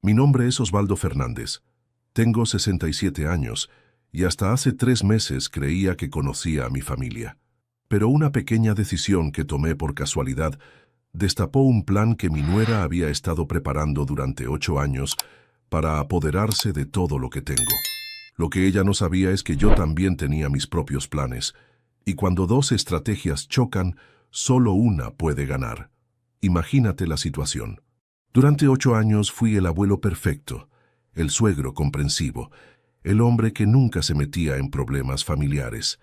Mi nombre es Osvaldo Fernández. Tengo 67 años y hasta hace 3 meses creía que conocía a mi familia. Pero una pequeña decisión que tomé por casualidad destapó un plan que mi nuera había estado preparando durante 8 años para apoderarse de todo lo que tengo. Lo que ella no sabía es que yo también tenía mis propios planes, y cuando dos estrategias chocan, solo una puede ganar. Imagínate la situación. Durante 8 años fui el abuelo perfecto, el suegro comprensivo, el hombre que nunca se metía en problemas familiares.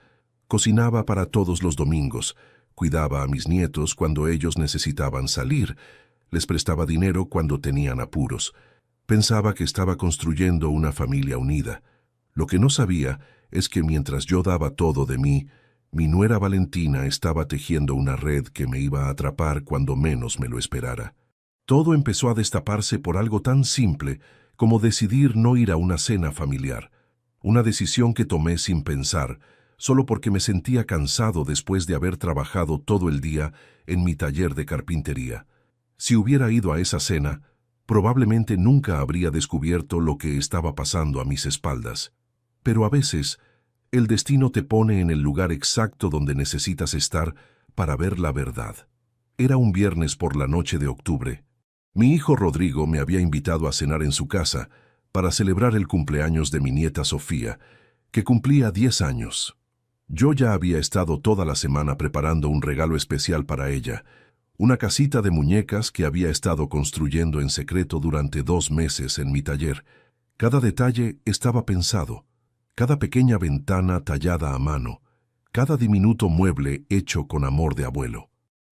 Cocinaba para todos los domingos, cuidaba a mis nietos cuando ellos necesitaban salir, les prestaba dinero cuando tenían apuros. Pensaba que estaba construyendo una familia unida. Lo que no sabía es que mientras yo daba todo de mí, mi nuera Valentina estaba tejiendo una red que me iba a atrapar cuando menos me lo esperara. Todo empezó a destaparse por algo tan simple como decidir no ir a una cena familiar. Una decisión que tomé sin pensar, solo porque me sentía cansado después de haber trabajado todo el día en mi taller de carpintería. Si hubiera ido a esa cena, probablemente nunca habría descubierto lo que estaba pasando a mis espaldas. Pero a veces, el destino te pone en el lugar exacto donde necesitas estar para ver la verdad. Era un viernes por la noche de octubre. Mi hijo Rodrigo me había invitado a cenar en su casa para celebrar el cumpleaños de mi nieta Sofía, que cumplía 10 años. Yo ya había estado toda la semana preparando un regalo especial para ella, una casita de muñecas que había estado construyendo en secreto durante 2 meses en mi taller. Cada detalle estaba pensado, cada pequeña ventana tallada a mano, cada diminuto mueble hecho con amor de abuelo.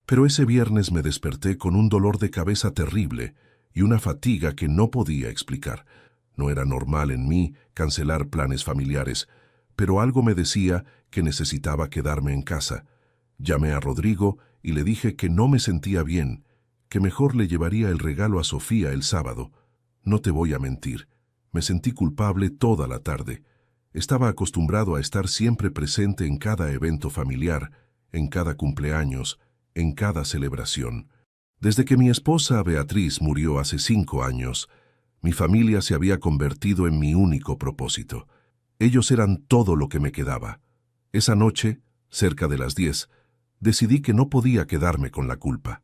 Pero ese viernes me desperté con un dolor de cabeza terrible y una fatiga que no podía explicar. No era normal en mí cancelar planes familiares, pero algo me decía que necesitaba quedarme en casa. Llamé a Rodrigo y le dije que no me sentía bien, que mejor le llevaría el regalo a Sofía el sábado. No te voy a mentir, me sentí culpable toda la tarde. Estaba acostumbrado a estar siempre presente en cada evento familiar, en cada cumpleaños, en cada celebración. Desde que mi esposa Beatriz murió hace 5 años, mi familia se había convertido en mi único propósito. Ellos eran todo lo que me quedaba. Esa noche, cerca de las 10, decidí que no podía quedarme con la culpa.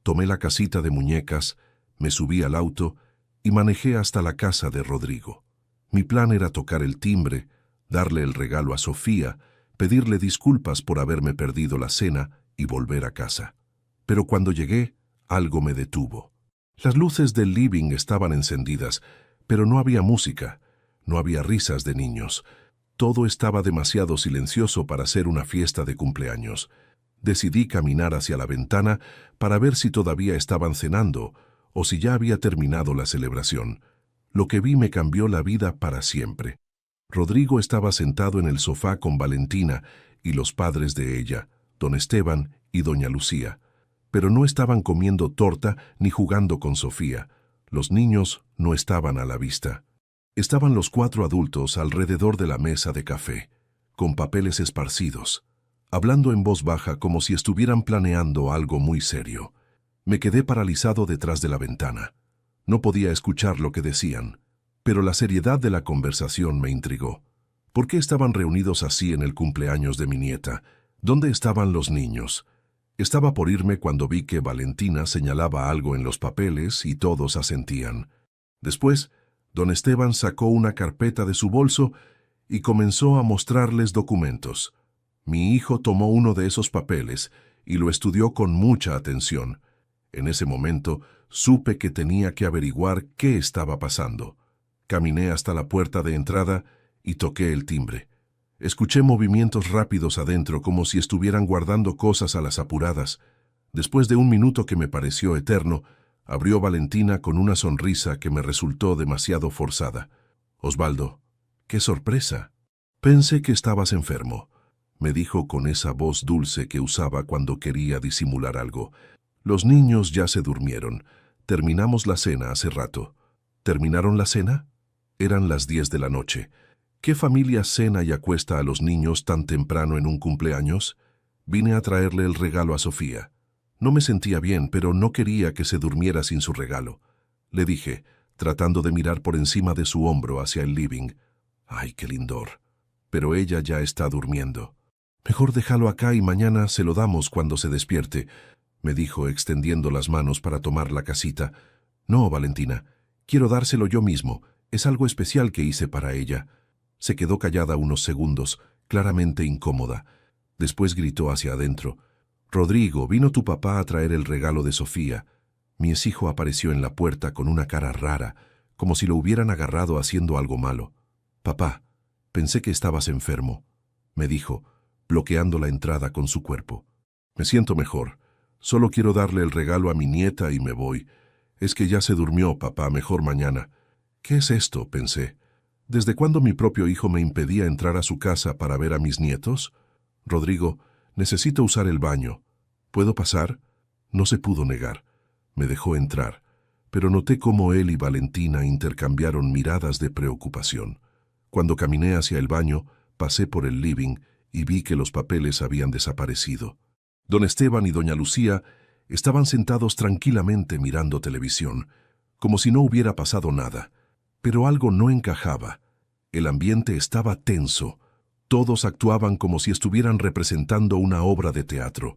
Tomé la casita de muñecas, me subí al auto y manejé hasta la casa de Rodrigo. Mi plan era tocar el timbre, darle el regalo a Sofía, pedirle disculpas por haberme perdido la cena y volver a casa. Pero cuando llegué, algo me detuvo. Las luces del living estaban encendidas, pero no había música, no había risas de niños. Todo estaba demasiado silencioso para ser una fiesta de cumpleaños. Decidí caminar hacia la ventana para ver si todavía estaban cenando o si ya había terminado la celebración. Lo que vi me cambió la vida para siempre. Rodrigo estaba sentado en el sofá con Valentina y los padres de ella, don Esteban y doña Lucía. Pero no estaban comiendo torta ni jugando con Sofía. Los niños no estaban a la vista. Estaban los 4 adultos alrededor de la mesa de café, con papeles esparcidos, hablando en voz baja como si estuvieran planeando algo muy serio. Me quedé paralizado detrás de la ventana. No podía escuchar lo que decían, pero la seriedad de la conversación me intrigó. ¿Por qué estaban reunidos así en el cumpleaños de mi nieta? ¿Dónde estaban los niños? Estaba por irme cuando vi que Valentina señalaba algo en los papeles y todos asentían. Después, don Esteban sacó una carpeta de su bolso y comenzó a mostrarles documentos. Mi hijo tomó uno de esos papeles y lo estudió con mucha atención. En ese momento, supe que tenía que averiguar qué estaba pasando. Caminé hasta la puerta de entrada y toqué el timbre. Escuché movimientos rápidos adentro como si estuvieran guardando cosas a las apuradas. Después de un minuto que me pareció eterno, abrió Valentina con una sonrisa que me resultó demasiado forzada. «Osvaldo, qué sorpresa. Pensé que estabas enfermo», me dijo con esa voz dulce que usaba cuando quería disimular algo. «Los niños ya se durmieron. Terminamos la cena hace rato». «¿Terminaron la cena?» Eran las 10 de la noche. ¿Qué familia cena y acuesta a los niños tan temprano en un cumpleaños? Vine a traerle el regalo a Sofía. No me sentía bien, pero no quería que se durmiera sin su regalo. Le dije, tratando de mirar por encima de su hombro hacia el living. ¡Ay, qué lindor! Pero ella ya está durmiendo. Mejor déjalo acá y mañana se lo damos cuando se despierte, me dijo extendiendo las manos para tomar la casita. No, Valentina, quiero dárselo yo mismo. Es algo especial que hice para ella. Se quedó callada unos segundos, claramente incómoda. Después gritó hacia adentro. Rodrigo, vino tu papá a traer el regalo de Sofía. Mi hijo apareció en la puerta con una cara rara, como si lo hubieran agarrado haciendo algo malo. Papá, pensé que estabas enfermo, me dijo, bloqueando la entrada con su cuerpo. Me siento mejor. Solo quiero darle el regalo a mi nieta y me voy. Es que ya se durmió, papá, mejor mañana. ¿Qué es esto?, pensé. ¿Desde cuándo mi propio hijo me impedía entrar a su casa para ver a mis nietos? Rodrigo, necesito usar el baño. ¿Puedo pasar? No se pudo negar. Me dejó entrar, pero noté cómo él y Valentina intercambiaron miradas de preocupación. Cuando caminé hacia el baño, pasé por el living y vi que los papeles habían desaparecido. Don Esteban y doña Lucía estaban sentados tranquilamente mirando televisión, como si no hubiera pasado nada. Pero algo no encajaba. El ambiente estaba tenso. Todos actuaban como si estuvieran representando una obra de teatro.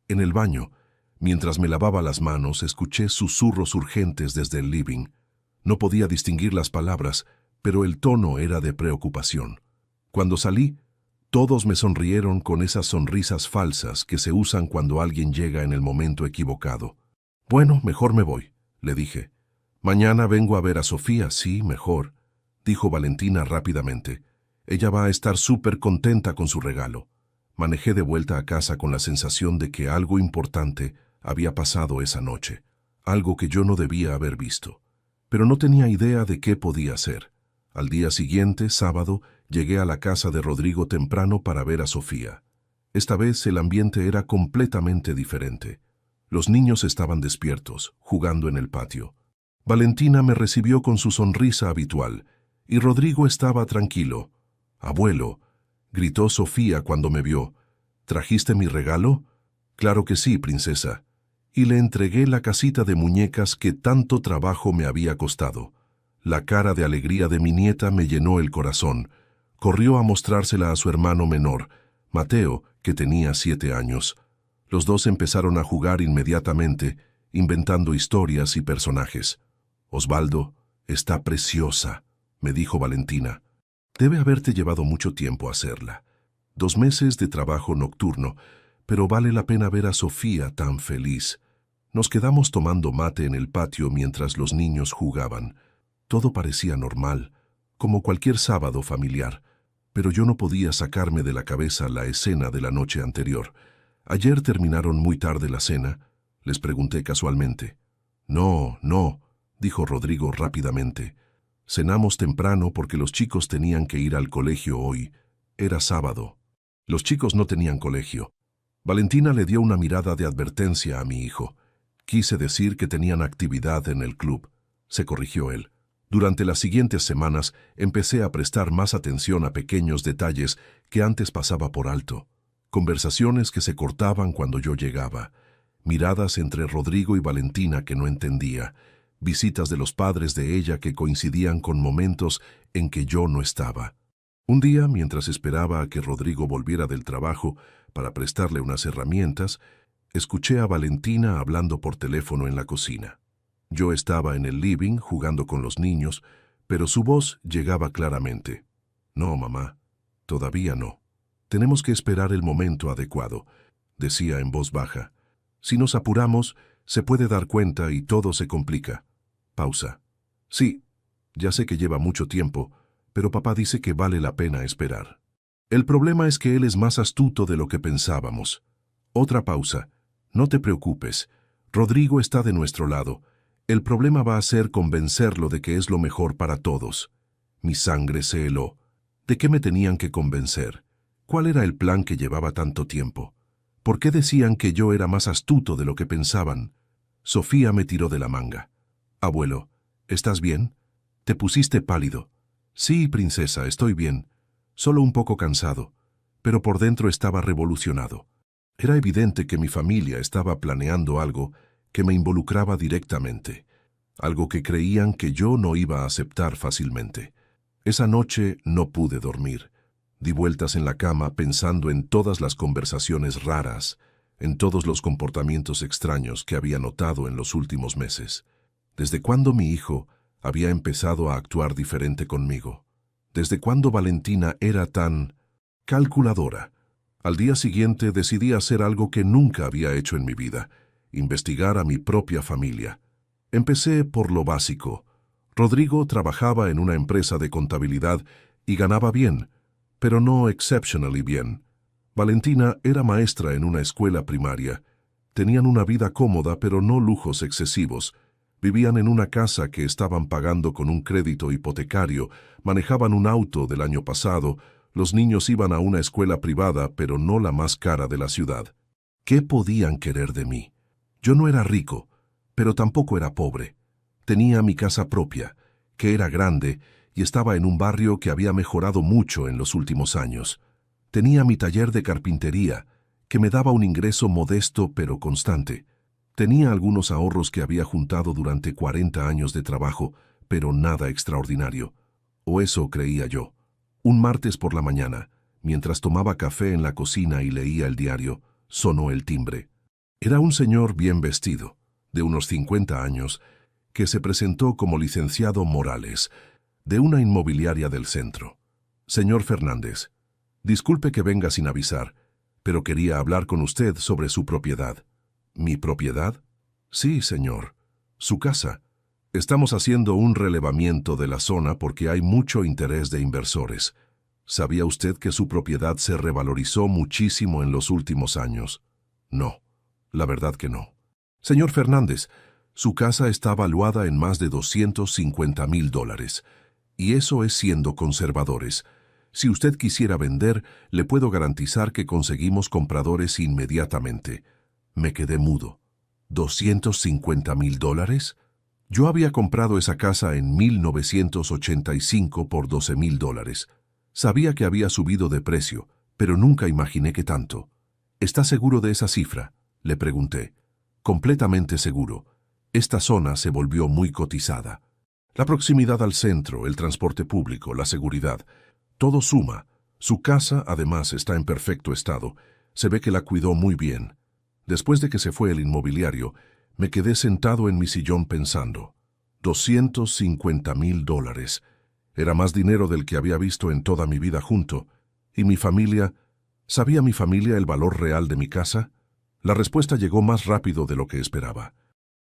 En el baño, mientras me lavaba las manos, escuché susurros urgentes desde el living. No podía distinguir las palabras, pero el tono era de preocupación. Cuando salí, todos me sonrieron con esas sonrisas falsas que se usan cuando alguien llega en el momento equivocado. Bueno, mejor me voy, le dije. Mañana vengo a ver a Sofía, sí, mejor, dijo Valentina rápidamente. Ella va a estar súper contenta con su regalo. Manejé de vuelta a casa con la sensación de que algo importante había pasado esa noche, algo que yo no debía haber visto. Pero no tenía idea de qué podía ser. Al día siguiente, sábado, llegué a la casa de Rodrigo temprano para ver a Sofía. Esta vez el ambiente era completamente diferente. Los niños estaban despiertos, jugando en el patio. Valentina me recibió con su sonrisa habitual, y Rodrigo estaba tranquilo. «Abuelo», gritó Sofía cuando me vio, «¿trajiste mi regalo?» «Claro que sí, princesa». Y le entregué la casita de muñecas que tanto trabajo me había costado. La cara de alegría de mi nieta me llenó el corazón. Corrió a mostrársela a su hermano menor, Mateo, que tenía 7 años. Los dos empezaron a jugar inmediatamente, inventando historias y personajes. «Osvaldo, está preciosa», me dijo Valentina. «Debe haberte llevado mucho tiempo hacerla. 2 meses de trabajo nocturno, pero vale la pena ver a Sofía tan feliz». Nos quedamos tomando mate en el patio mientras los niños jugaban. Todo parecía normal, como cualquier sábado familiar, pero yo no podía sacarme de la cabeza la escena de la noche anterior. «¿Ayer terminaron muy tarde la cena?», les pregunté casualmente. «No, no», dijo Rodrigo rápidamente. «Cenamos temprano porque los chicos tenían que ir al colegio hoy. Era sábado». Los chicos no tenían colegio. Valentina le dio una mirada de advertencia a mi hijo. Quise decir que tenían actividad en el club. Se corrigió él. Durante las siguientes semanas empecé a prestar más atención a pequeños detalles que antes pasaba por alto. Conversaciones que se cortaban cuando yo llegaba. Miradas entre Rodrigo y Valentina que no entendía. Visitas de los padres de ella que coincidían con momentos en que yo no estaba. Un día, mientras esperaba a que Rodrigo volviera del trabajo para prestarle unas herramientas, escuché a Valentina hablando por teléfono en la cocina. Yo estaba en el living jugando con los niños, pero su voz llegaba claramente. «No, mamá, todavía no. Tenemos que esperar el momento adecuado», decía en voz baja. «Si nos apuramos, se puede dar cuenta y todo se complica». Pausa. «Sí, ya sé que lleva mucho tiempo, pero papá dice que vale la pena esperar. El problema es que él es más astuto de lo que pensábamos». Otra pausa. «No te preocupes. Rodrigo está de nuestro lado. El problema va a ser convencerlo de que es lo mejor para todos». Mi sangre se heló. ¿De qué me tenían que convencer? ¿Cuál era el plan que llevaba tanto tiempo? ¿Por qué decían que yo era más astuto de lo que pensaban? Sofía me tiró de la manga. «Abuelo, ¿estás bien? Te pusiste pálido». «Sí, princesa, estoy bien. Solo un poco cansado». Pero por dentro estaba revolucionado. Era evidente que mi familia estaba planeando algo que me involucraba directamente. algo que creían que yo no iba a aceptar fácilmente. Esa noche no pude dormir. Di vueltas en la cama pensando en todas las conversaciones raras, en todos los comportamientos extraños que había notado en los últimos meses. ¿Desde cuándo mi hijo había empezado a actuar diferente conmigo? ¿Desde cuándo Valentina era tan calculadora? Al día siguiente decidí hacer algo que nunca había hecho en mi vida: investigar a mi propia familia. Empecé por lo básico. Rodrigo trabajaba en una empresa de contabilidad y ganaba bien, pero no exceptionally bien. Valentina era maestra en una escuela primaria. Tenían una vida cómoda, pero no lujos excesivos. Vivían en una casa que estaban pagando con un crédito hipotecario, manejaban un auto del año pasado, los niños iban a una escuela privada, pero no la más cara de la ciudad. ¿Qué podían querer de mí? Yo no era rico, pero tampoco era pobre. Tenía mi casa propia, que era grande, y estaba en un barrio que había mejorado mucho en los últimos años. Tenía mi taller de carpintería, que me daba un ingreso modesto pero constante. Tenía algunos ahorros que había juntado durante 40 años de trabajo, pero nada extraordinario. O eso creía yo. Un martes por la mañana, mientras tomaba café en la cocina y leía el diario, sonó el timbre. Era un señor bien vestido, de unos 50 años, que se presentó como licenciado Morales, de una inmobiliaria del centro. Señor Fernández, disculpe que venga sin avisar, pero quería hablar con usted sobre su propiedad. ¿Mi propiedad? Sí, señor. Su casa. Estamos haciendo un relevamiento de la zona porque hay mucho interés de inversores. ¿Sabía usted que su propiedad se revalorizó muchísimo en los últimos años? No, la verdad que no. Señor Fernández, su casa está valuada en más de $250,000, y eso es siendo conservadores. Si usted quisiera vender, le puedo garantizar que conseguimos compradores inmediatamente. Me quedé mudo. ¿$250,000? Yo había comprado esa casa en 1985 por $12,000. Sabía que había subido de precio, pero nunca imaginé que tanto. ¿Está seguro de esa cifra?, le pregunté. Completamente seguro. Esta zona se volvió muy cotizada. La proximidad al centro, el transporte público, la seguridad, todo suma. Su casa, además, está en perfecto estado. Se ve que la cuidó muy bien. Después de que se fue el inmobiliario, me quedé sentado en mi sillón pensando. $250,000. Era más dinero del que había visto en toda mi vida junto. ¿Y mi familia? ¿Sabía mi familia el valor real de mi casa? La respuesta llegó más rápido de lo que esperaba.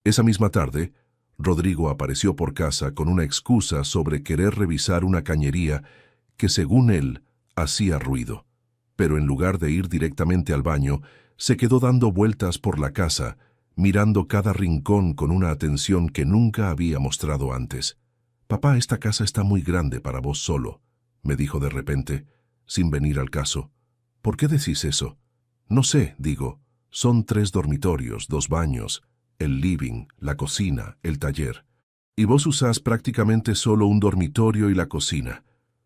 Esa misma tarde, Rodrigo apareció por casa con una excusa sobre querer revisar una cañería que, según él, hacía ruido. Pero en lugar de ir directamente al baño, se quedó dando vueltas por la casa, mirando cada rincón con una atención que nunca había mostrado antes. «Papá, esta casa está muy grande para vos solo», me dijo de repente, sin venir al caso. «¿Por qué decís eso?» «No sé», digo. «Son 3 dormitorios, 2 baños, el living, la cocina, el taller. Y vos usás prácticamente solo un dormitorio y la cocina.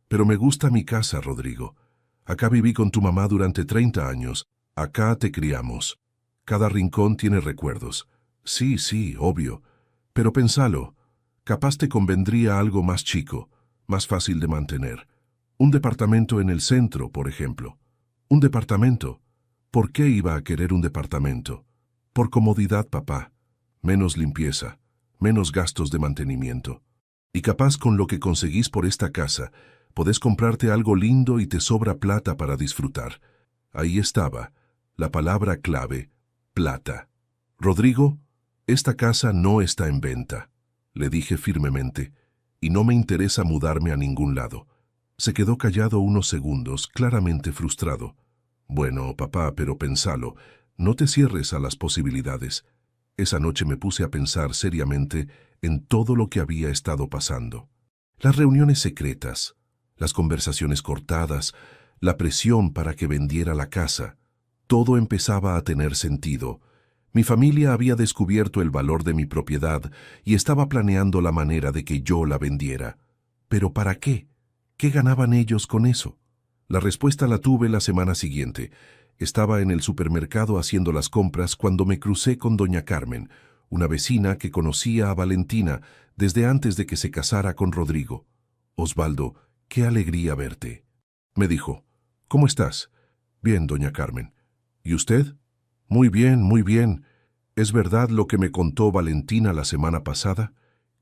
Pero me gusta mi casa, Rodrigo. Acá viví con tu mamá durante 30 años. Acá te criamos. Cada rincón tiene recuerdos. Sí, sí, obvio. Pero pensalo, capaz te convendría algo más chico, más fácil de mantener. Un departamento en el centro, por ejemplo. Un departamento. ¿Por qué iba a querer un departamento? Por comodidad, papá. Menos limpieza, menos gastos de mantenimiento. Y capaz con lo que conseguís por esta casa, podés comprarte algo lindo y te sobra plata para disfrutar. Ahí estaba, la palabra clave, plata. Rodrigo, esta casa no está en venta, le dije firmemente, y no me interesa mudarme a ningún lado. Se quedó callado unos segundos, claramente frustrado. Bueno, papá, pero pensalo, no te cierres a las posibilidades. Esa noche me puse a pensar seriamente en todo lo que había estado pasando. Las reuniones secretas, las conversaciones cortadas, la presión para que vendiera la casa. Todo empezaba a tener sentido. Mi familia había descubierto el valor de mi propiedad y estaba planeando la manera de que yo la vendiera. ¿Pero para qué? ¿Qué ganaban ellos con eso? La respuesta la tuve la semana siguiente. Estaba en el supermercado haciendo las compras cuando me crucé con doña Carmen, una vecina que conocía a Valentina desde antes de que se casara con Rodrigo. «Osvaldo, qué alegría verte», me dijo. «¿Cómo estás?» «Bien, doña Carmen». «¿Y usted?» «Muy bien, muy bien. ¿Es verdad lo que me contó Valentina la semana pasada?»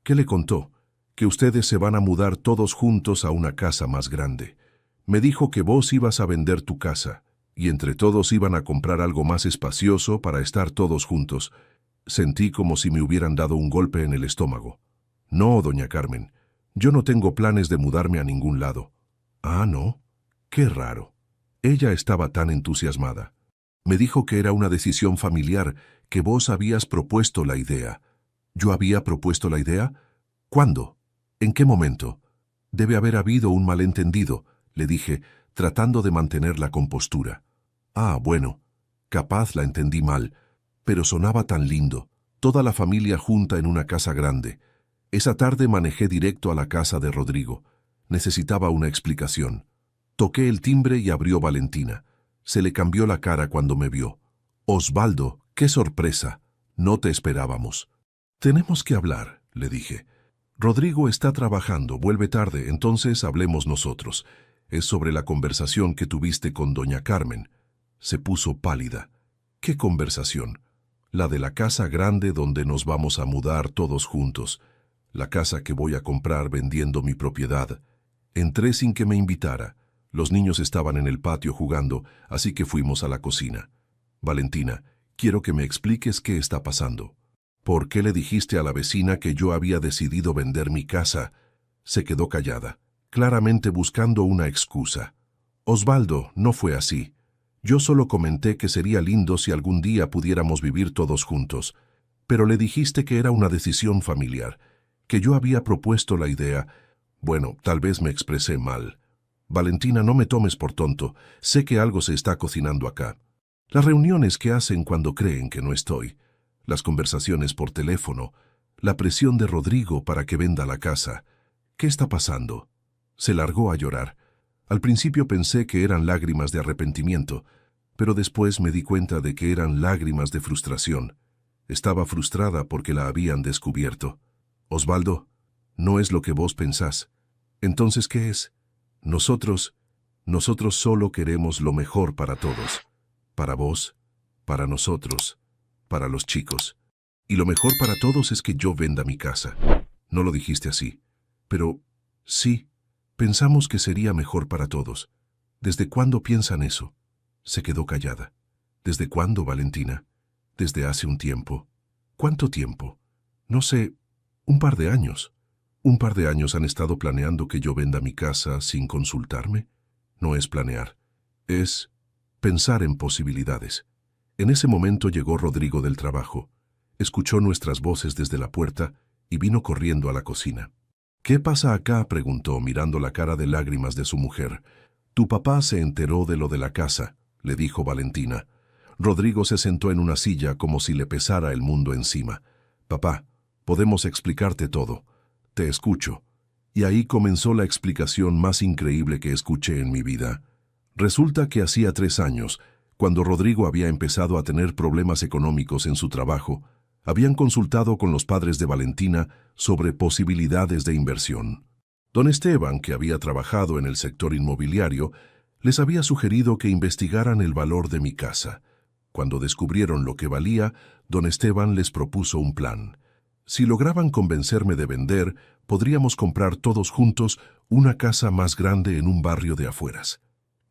«¿Qué le contó?» «Que ustedes se van a mudar todos juntos a una casa más grande. Me dijo que vos ibas a vender tu casa, y entre todos iban a comprar algo más espacioso para estar todos juntos». Sentí como si me hubieran dado un golpe en el estómago. «No, doña Carmen, yo no tengo planes de mudarme a ningún lado». «Ah, ¿no? Qué raro». Ella estaba tan entusiasmada. Me dijo que era una decisión familiar, que vos habías propuesto la idea. ¿Yo había propuesto la idea? ¿Cuándo? ¿En qué momento? Debe haber habido un malentendido, le dije, tratando de mantener la compostura. Ah, bueno, capaz la entendí mal, pero sonaba tan lindo, toda la familia junta en una casa grande. Esa tarde manejé directo a la casa de Rodrigo. Necesitaba una explicación. Toqué el timbre y abrió Valentina. Se le cambió la cara cuando me vio. «Osvaldo, qué sorpresa. No te esperábamos». «Tenemos que hablar», le dije. «Rodrigo está trabajando, vuelve tarde, entonces hablemos nosotros. Es sobre la conversación que tuviste con doña Carmen». Se puso pálida. «¿Qué conversación?» «La de la casa grande donde nos vamos a mudar todos juntos. La casa que voy a comprar vendiendo mi propiedad». Entré sin que me invitara. Los niños estaban en el patio jugando, así que fuimos a la cocina. «Valentina, quiero que me expliques qué está pasando». «¿Por qué le dijiste a la vecina que yo había decidido vender mi casa?» Se quedó callada, claramente buscando una excusa. «Osvaldo, no fue así. Yo solo comenté que sería lindo si algún día pudiéramos vivir todos juntos. Pero le dijiste que era una decisión familiar, que yo había propuesto la idea. Bueno, tal vez me expresé mal. Valentina, no me tomes por tonto. Sé que algo se está cocinando acá. Las reuniones que hacen cuando creen que no estoy, las conversaciones por teléfono, la presión de Rodrigo para que venda la casa. ¿Qué está pasando?» Se largó a llorar. Al principio pensé que eran lágrimas de arrepentimiento, pero después me di cuenta de que eran lágrimas de frustración. Estaba frustrada porque la habían descubierto. «Osvaldo, no es lo que vos pensás. Entonces, ¿qué es?» Nosotros solo queremos lo mejor para todos. Para vos, para nosotros, para los chicos. Y lo mejor para todos es que yo venda mi casa». «No lo dijiste así». «Pero sí, pensamos que sería mejor para todos». «¿Desde cuándo piensan eso?» Se quedó callada. «¿Desde cuándo, Valentina?» «Desde hace un tiempo». «¿Cuánto tiempo?» «No sé, un par de años». «¿Un par de años han estado planeando que yo venda mi casa sin consultarme?» «No es planear, es pensar en posibilidades». En ese momento llegó Rodrigo del trabajo. Escuchó nuestras voces desde la puerta y vino corriendo a la cocina. «¿Qué pasa acá?», preguntó, mirando la cara de lágrimas de su mujer. «Tu papá se enteró de lo de la casa», le dijo Valentina. Rodrigo se sentó en una silla como si le pesara el mundo encima. «Papá, podemos explicarte todo. Te escucho». Y ahí comenzó la explicación más increíble que escuché en mi vida. Resulta que hacía 3 años, cuando Rodrigo había empezado a tener problemas económicos en su trabajo, habían consultado con los padres de Valentina sobre posibilidades de inversión. Don Esteban, que había trabajado en el sector inmobiliario, les había sugerido que investigaran el valor de mi casa. Cuando descubrieron lo que valía, don Esteban les propuso un plan. Si lograban convencerme de vender, podríamos comprar todos juntos una casa más grande en un barrio de afueras.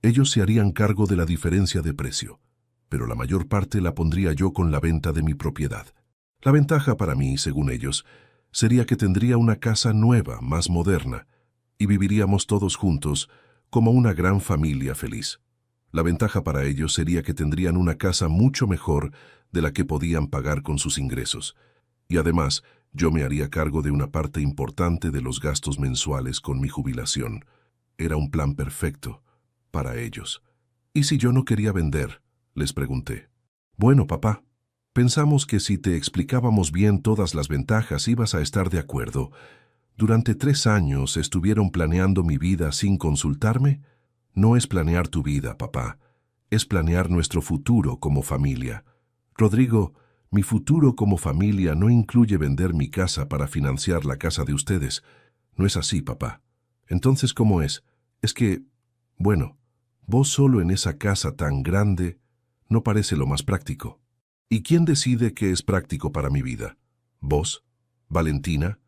Ellos se harían cargo de la diferencia de precio, pero la mayor parte la pondría yo con la venta de mi propiedad. La ventaja para mí, según ellos, sería que tendría una casa nueva, más moderna, y viviríamos todos juntos como una gran familia feliz. La ventaja para ellos sería que tendrían una casa mucho mejor de la que podían pagar con sus ingresos. Y además, yo me haría cargo de una parte importante de los gastos mensuales con mi jubilación. Era un plan perfecto para ellos. ¿Y si yo no quería vender?, les pregunté. «Bueno, papá, pensamos que si te explicábamos bien todas las ventajas ibas a estar de acuerdo. Durante 3 años estuvieron planeando mi vida sin consultarme. No es planear tu vida, papá. Es planear nuestro futuro como familia. Rodrigo, Mi futuro como familia no incluye vender mi casa para financiar la casa de ustedes. No es así, papá. Entonces, ¿cómo es? Es que, bueno, vos solo en esa casa tan grande no parece lo más práctico. ¿Y quién decide qué es práctico para mi vida? ¿Vos? ¿Valentina?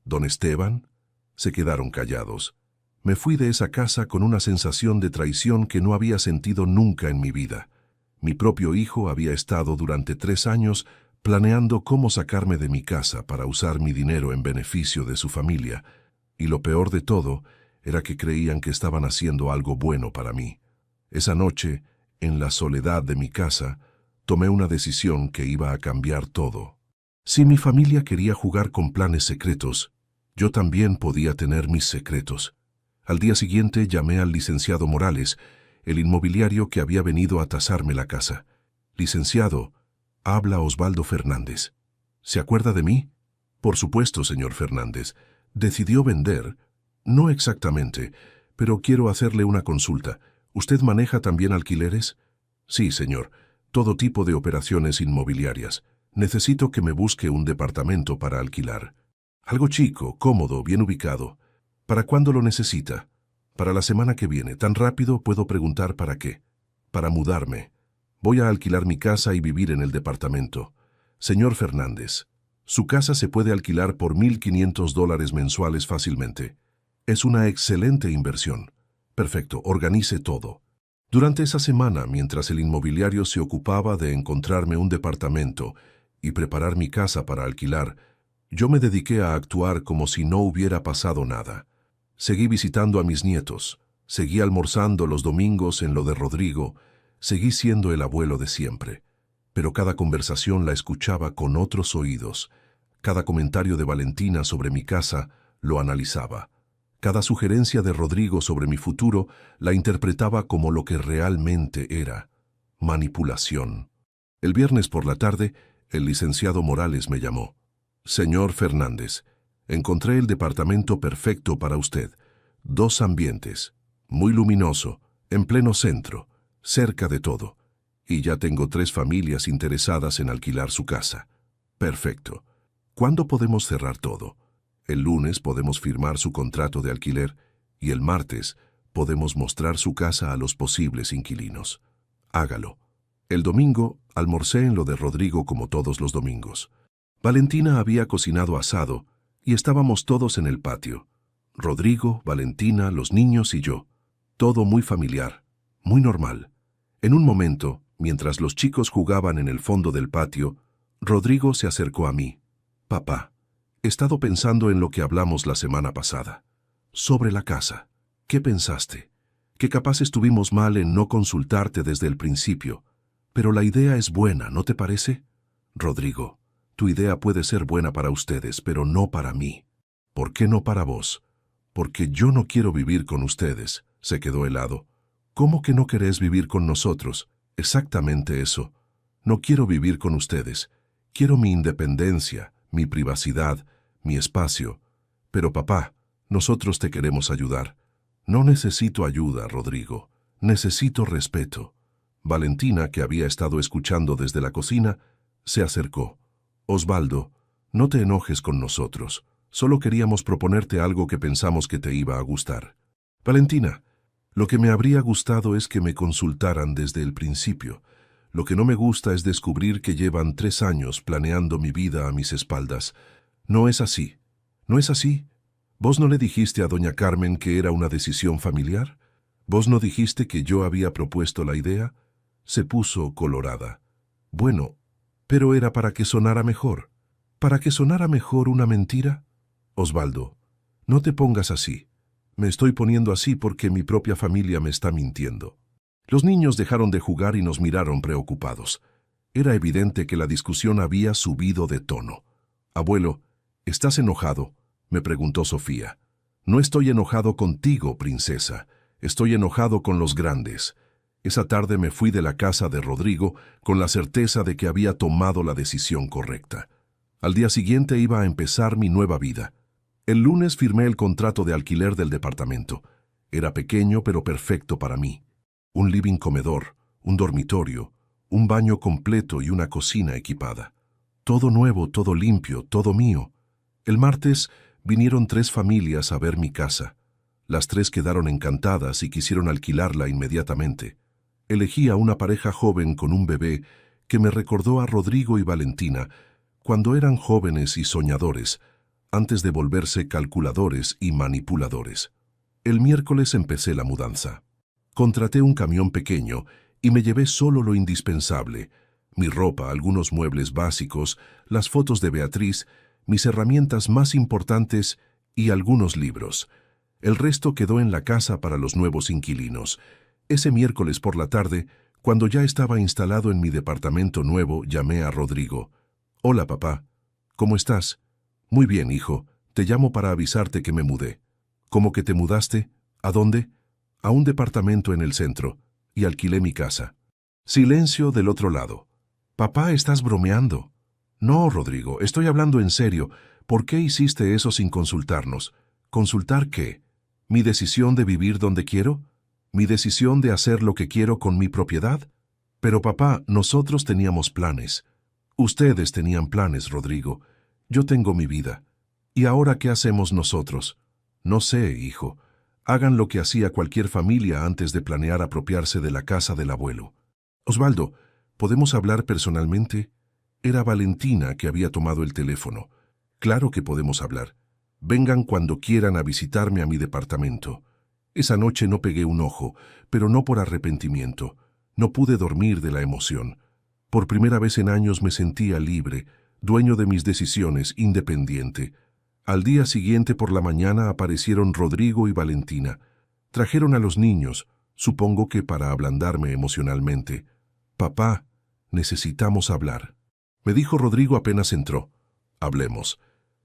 ¿Don Esteban? Se quedaron callados. Me fui de esa casa con una sensación de traición que no había sentido nunca en mi vida. Mi propio hijo había estado durante 3 años planeando cómo sacarme de mi casa para usar mi dinero en beneficio de su familia, y lo peor de todo era que creían que estaban haciendo algo bueno para mí. Esa noche, en la soledad de mi casa, tomé una decisión que iba a cambiar todo. Si mi familia quería jugar con planes secretos, yo también podía tener mis secretos. Al día siguiente llamé al licenciado Morales, el inmobiliario que había venido a tasarme la casa. Licenciado, habla Osvaldo Fernández. ¿Se acuerda de mí? Por supuesto, señor Fernández. ¿Decidió vender? No exactamente, pero quiero hacerle una consulta. ¿Usted maneja también alquileres? Sí, señor. Todo tipo de operaciones inmobiliarias. Necesito que me busque un departamento para alquilar. Algo chico, cómodo, bien ubicado. ¿Para cuándo lo necesita? Para la semana que viene. ¿Tan rápido puedo preguntar para qué? Para mudarme. Voy a alquilar mi casa y vivir en el departamento. Señor Fernández, su casa se puede alquilar por $1,500 mensuales fácilmente. Es una excelente inversión. Perfecto, organice todo. Durante esa semana, mientras el inmobiliario se ocupaba de encontrarme un departamento y preparar mi casa para alquilar, yo me dediqué a actuar como si no hubiera pasado nada. Seguí visitando a mis nietos, seguí almorzando los domingos en lo de Rodrigo, seguí siendo el abuelo de siempre. Pero cada conversación la escuchaba con otros oídos. Cada comentario de Valentina sobre mi casa lo analizaba. Cada sugerencia de Rodrigo sobre mi futuro la interpretaba como lo que realmente era: manipulación. El viernes por la tarde, el licenciado Morales me llamó. Señor Fernández, encontré el departamento perfecto para usted. 2 ambientes, muy luminoso, en pleno centro, cerca de todo. Y ya tengo 3 familias interesadas en alquilar su casa. Perfecto. ¿Cuándo podemos cerrar todo? El lunes podemos firmar su contrato de alquiler y el martes podemos mostrar su casa a los posibles inquilinos. Hágalo. El domingo almorcé en lo de Rodrigo como todos los domingos. Valentina había cocinado asado y estábamos todos en el patio. Rodrigo, Valentina, los niños y yo. Todo muy familiar, muy normal. En un momento, mientras los chicos jugaban en el fondo del patio, Rodrigo se acercó a mí. Papá, he estado pensando en lo que hablamos la semana pasada. Sobre la casa. ¿Qué pensaste? Que capaz estuvimos mal en no consultarte desde el principio. Pero la idea es buena, ¿no te parece? Rodrigo, tu idea puede ser buena para ustedes, pero no para mí. ¿Por qué no para vos? Porque yo no quiero vivir con ustedes. Se quedó helado. ¿Cómo que no querés vivir con nosotros? Exactamente eso. No quiero vivir con ustedes. Quiero mi independencia, mi privacidad, mi espacio. Pero papá, nosotros te queremos ayudar. No necesito ayuda, Rodrigo. Necesito respeto. Valentina, que había estado escuchando desde la cocina, se acercó. Osvaldo, no te enojes con nosotros. Solo queríamos proponerte algo que pensamos que te iba a gustar. Valentina, lo que me habría gustado es que me consultaran desde el principio. Lo que no me gusta es descubrir que llevan 3 años planeando mi vida a mis espaldas. No es así. ¿No es así? ¿Vos no le dijiste a doña Carmen que era una decisión familiar? ¿Vos no dijiste que yo había propuesto la idea? Se puso colorada. Bueno, pero era para que sonara mejor. ¿Para que sonara mejor una mentira? Osvaldo, no te pongas así. Me estoy poniendo así porque mi propia familia me está mintiendo. Los niños dejaron de jugar y nos miraron preocupados. Era evidente que la discusión había subido de tono. Abuelo, ¿estás enojado?, me preguntó Sofía. No estoy enojado contigo, princesa. Estoy enojado con los grandes. Esa tarde me fui de la casa de Rodrigo con la certeza de que había tomado la decisión correcta. Al día siguiente iba a empezar mi nueva vida. El lunes firmé el contrato de alquiler del departamento. Era pequeño pero perfecto para mí. Un living comedor, un dormitorio, un baño completo y una cocina equipada. Todo nuevo, todo limpio, todo mío. El martes vinieron 3 familias a ver mi casa. Las 3 quedaron encantadas y quisieron alquilarla inmediatamente. Elegí a una pareja joven con un bebé que me recordó a Rodrigo y Valentina cuando eran jóvenes y soñadores, antes de volverse calculadores y manipuladores. El miércoles empecé la mudanza. Contraté un camión pequeño y me llevé solo lo indispensable: mi ropa, algunos muebles básicos, las fotos de Beatriz, mis herramientas más importantes y algunos libros. El resto quedó en la casa para los nuevos inquilinos. Ese miércoles por la tarde, cuando ya estaba instalado en mi departamento nuevo, llamé a Rodrigo. «Hola, papá. ¿Cómo estás?» «Muy bien, hijo. Te llamo para avisarte que me mudé». «¿Cómo que te mudaste? ¿A dónde?» «A un departamento en el centro, y alquilé mi casa». Silencio del otro lado. «Papá, estás bromeando». «No, Rodrigo, estoy hablando en serio. ¿Por qué hiciste eso sin consultarnos?» «¿Consultar qué? ¿Mi decisión de vivir donde quiero? ¿Mi decisión de hacer lo que quiero con mi propiedad?» «Pero papá, nosotros teníamos planes». «Ustedes tenían planes, Rodrigo. Yo tengo mi vida. ¿Y ahora qué hacemos nosotros?» «No sé, hijo. Hagan lo que hacía cualquier familia antes de planear apropiarse de la casa del abuelo». «Osvaldo, ¿podemos hablar personalmente?» Era Valentina que había tomado el teléfono. «Claro que podemos hablar. Vengan cuando quieran a visitarme a mi departamento». Esa noche no pegué un ojo, pero no por arrepentimiento. No pude dormir de la emoción. Por primera vez en años me sentía libre, dueño de mis decisiones, independiente. Al día siguiente por la mañana aparecieron Rodrigo y Valentina. Trajeron a los niños, supongo que para ablandarme emocionalmente. «Papá, necesitamos hablar», me dijo Rodrigo apenas entró. «Hablemos».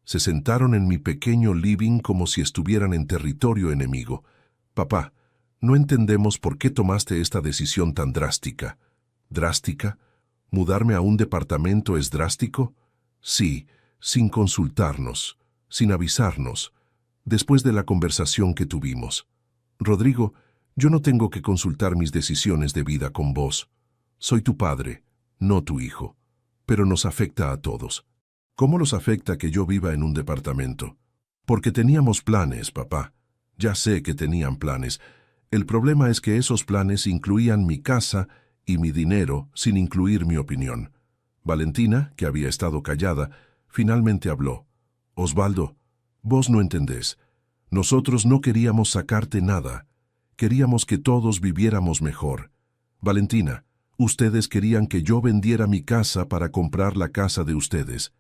Se sentaron en mi pequeño living como si estuvieran en territorio enemigo. «Papá, no entendemos por qué tomaste esta decisión tan drástica». «¿Drástica? ¿Mudarme a un departamento es drástico?» «Sí, sin consultarnos, sin avisarnos, después de la conversación que tuvimos». «Rodrigo, yo no tengo que consultar mis decisiones de vida con vos. Soy tu padre, no tu hijo. Pero nos afecta a todos». «¿Cómo los afecta que yo viva en un departamento?» «Porque teníamos planes, papá. Ya sé que tenían planes. El problema es que esos planes incluían mi casa y mi dinero sin incluir mi opinión». Valentina, que había estado callada, finalmente habló. «Osvaldo, vos no entendés. Nosotros no queríamos sacarte nada. Queríamos que todos viviéramos mejor. Valentina, ustedes querían que yo vendiera mi casa para comprar la casa de ustedes.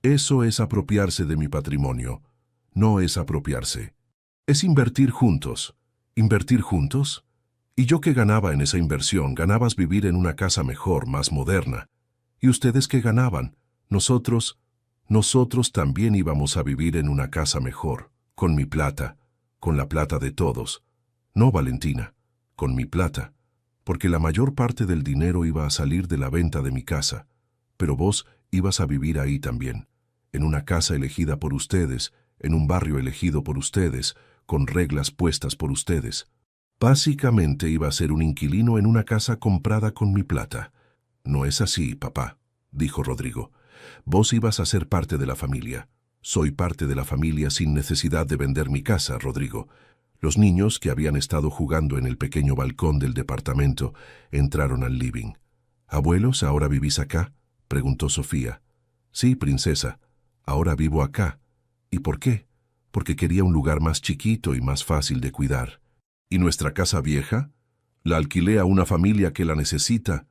Eso es apropiarse de mi patrimonio. No es apropiarse. Es invertir juntos». «¿Invertir juntos? ¿Y yo qué ganaba en esa inversión? Ganabas vivir en una casa mejor, más moderna. ¿Y ustedes qué ganaban? Nosotros también íbamos a vivir en una casa mejor, con mi plata, con la plata de todos». «No, Valentina, con mi plata, porque la mayor parte del dinero iba a salir de la venta de mi casa, pero vos ibas a vivir ahí también, en una casa elegida por ustedes, en un barrio elegido por ustedes, con reglas puestas por ustedes. Básicamente iba a ser un inquilino en una casa comprada con mi plata». «No es así, papá», dijo Rodrigo. «Vos ibas a ser parte de la familia. Soy parte de la familia sin necesidad de vender mi casa, Rodrigo». Los niños, que habían estado jugando en el pequeño balcón del departamento, entraron al living. «¿Abuelos, ahora vivís acá?», preguntó Sofía. «Sí, princesa, ahora vivo acá». «¿Y por qué?». «Porque quería un lugar más chiquito y más fácil de cuidar». «¿Y nuestra casa vieja? La alquilé a una familia que la necesita».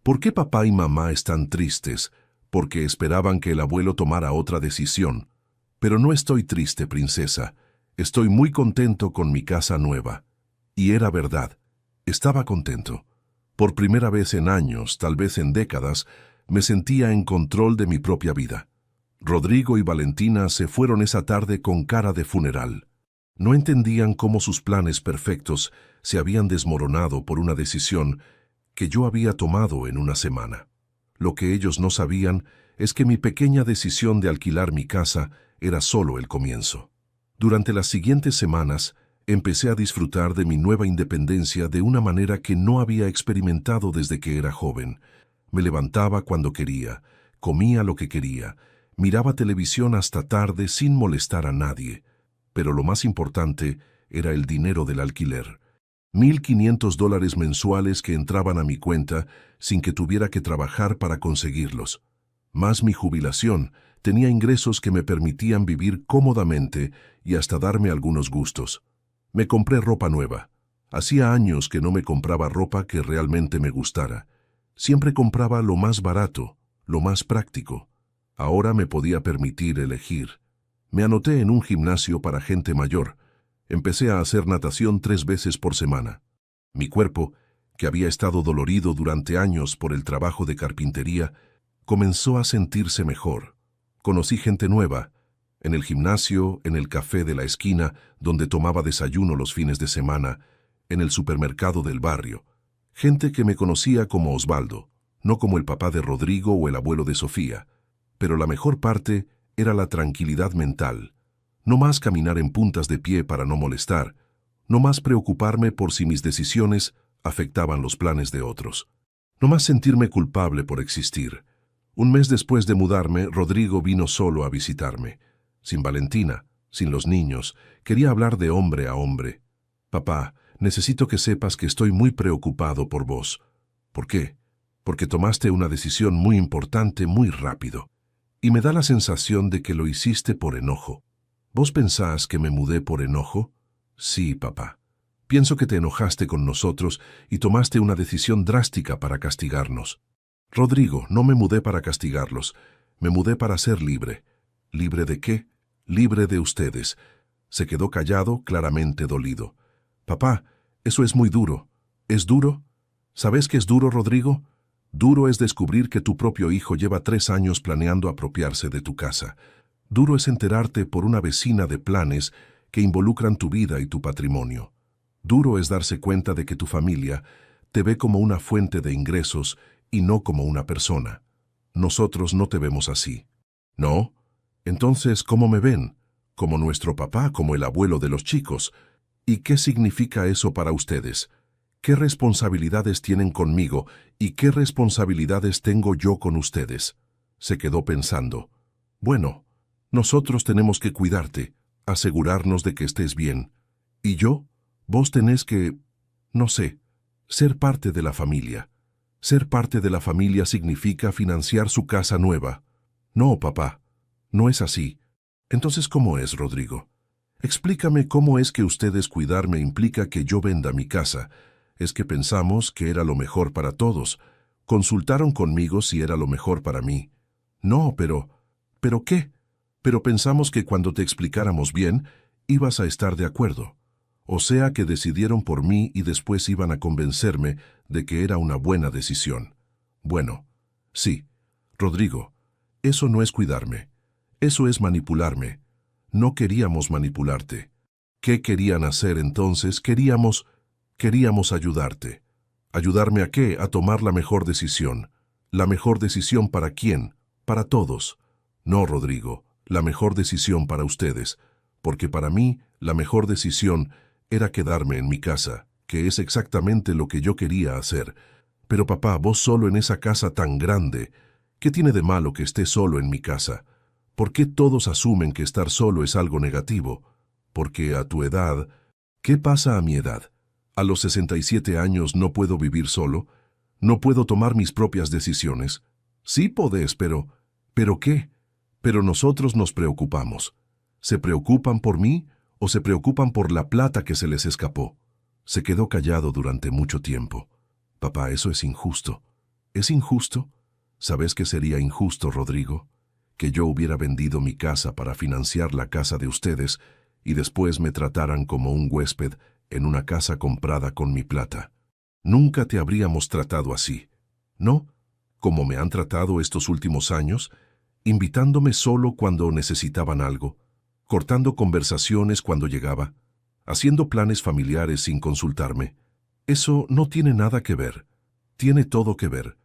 «¿Por qué papá y mamá están tristes? Porque esperaban que el abuelo tomara otra decisión». «Pero no estoy triste, princesa. Estoy muy contento con mi casa nueva». Y era verdad. Estaba contento. Por primera vez en años, tal vez en décadas, me sentía en control de mi propia vida. Rodrigo y Valentina se fueron esa tarde con cara de funeral. No entendían cómo sus planes perfectos se habían desmoronado por una decisión que yo había tomado en una semana. Lo que ellos no sabían es que mi pequeña decisión de alquilar mi casa era solo el comienzo. Durante las siguientes semanas, empecé a disfrutar de mi nueva independencia de una manera que no había experimentado desde que era joven. Me levantaba cuando quería, comía lo que quería, miraba televisión hasta tarde sin molestar a nadie. Pero lo más importante era el dinero del alquiler. $1,500 mensuales que entraban a mi cuenta sin que tuviera que trabajar para conseguirlos. Más mi jubilación, tenía ingresos que me permitían vivir cómodamente y hasta darme algunos gustos. Me compré ropa nueva. Hacía años que no me compraba ropa que realmente me gustara. Siempre compraba lo más barato, lo más práctico. Ahora me podía permitir elegir. Me anoté en un gimnasio para gente mayor. Empecé a hacer natación 3 veces por semana. Mi cuerpo, que había estado dolorido durante años por el trabajo de carpintería, comenzó a sentirse mejor. Conocí gente nueva, en el gimnasio, en el café de la esquina, donde tomaba desayuno los fines de semana, en el supermercado del barrio. Gente que me conocía como Osvaldo, no como el papá de Rodrigo o el abuelo de Sofía. Pero la mejor parte era la tranquilidad mental. No más caminar en puntas de pie para no molestar, no más preocuparme por si mis decisiones afectaban los planes de otros. No más sentirme culpable por existir. Un mes después de mudarme, Rodrigo vino solo a visitarme. Sin Valentina, sin los niños, quería hablar de hombre a hombre. Papá, necesito que sepas que estoy muy preocupado por vos. ¿Por qué? Porque tomaste una decisión muy importante muy rápido. Y me da la sensación de que lo hiciste por enojo. ¿Vos pensás que me mudé por enojo? Sí, papá. Pienso que te enojaste con nosotros y tomaste una decisión drástica para castigarnos. Rodrigo, no me mudé para castigarlos. Me mudé para ser libre. ¿Libre de qué? Libre de ustedes. Se quedó callado, claramente dolido. Papá, eso es muy duro. ¿Es duro? ¿Sabes qué es duro, Rodrigo? Duro es descubrir que tu propio hijo lleva 3 años planeando apropiarse de tu casa. Duro es enterarte por una vecina de planes que involucran tu vida y tu patrimonio. Duro es darse cuenta de que tu familia te ve como una fuente de ingresos y no como una persona. Nosotros no te vemos así. ¿No? Entonces, ¿cómo me ven? Como nuestro papá, como el abuelo de los chicos. ¿Y qué significa eso para ustedes? ¿Qué responsabilidades tienen conmigo y qué responsabilidades tengo yo con ustedes? Se quedó pensando. Bueno, nosotros tenemos que cuidarte, asegurarnos de que estés bien. ¿Y yo? Vos tenés que, no sé, ser parte de la familia. Ser parte de la familia significa financiar su casa nueva. No, papá, no es así. Entonces, ¿cómo es, Rodrigo? Explícame cómo es que ustedes cuidarme implica que yo venda mi casa. Es que pensamos que era lo mejor para todos. Consultaron conmigo si era lo mejor para mí. No, ¿pero qué? Pero pensamos que cuando te explicáramos bien, ibas a estar de acuerdo. O sea que decidieron por mí y después iban a convencerme de que era una buena decisión. Bueno, sí, Rodrigo, eso no es cuidarme. Eso es manipularme. No queríamos manipularte. ¿Qué querían hacer entonces? Queríamos ayudarte. ¿Ayudarme a qué? A tomar la mejor decisión. ¿La mejor decisión para quién? Para todos. No, Rodrigo, la mejor decisión para ustedes, porque para mí la mejor decisión era quedarme en mi casa, que es exactamente lo que yo quería hacer. Pero papá, vos solo en esa casa tan grande, ¿qué tiene de malo que esté solo en mi casa? ¿Por qué todos asumen que estar solo es algo negativo? Porque a tu edad... ¿Qué pasa a mi edad? A los 67 años no puedo vivir solo, no puedo tomar mis propias decisiones. Sí podés, pero... ¿Pero qué? Pero nosotros nos preocupamos. ¿Se preocupan por mí o se preocupan por la plata que se les escapó? Se quedó callado durante mucho tiempo. Papá, eso es injusto. ¿Es injusto? ¿Sabes qué sería injusto, Rodrigo? Que yo hubiera vendido mi casa para financiar la casa de ustedes y después me trataran como un huésped en una casa comprada con mi plata. Nunca te habríamos tratado así, ¿no? Como me han tratado estos últimos años, invitándome solo cuando necesitaban algo, cortando conversaciones cuando llegaba, haciendo planes familiares sin consultarme. Eso no tiene nada que ver. Tiene todo que ver.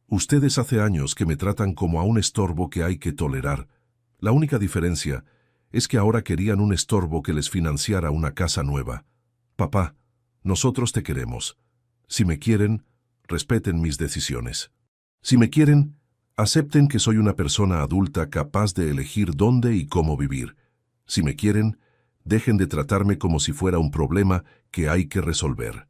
Ustedes hace años que me tratan como a un estorbo que hay que tolerar. La única diferencia es que ahora querían un estorbo que les financiara una casa nueva. Papá, nosotros te queremos. Si me quieren, respeten mis decisiones. Si me quieren, Acepten que soy una persona adulta capaz de elegir dónde y cómo vivir. Si me quieren, dejen de tratarme como si fuera un problema que hay que resolver.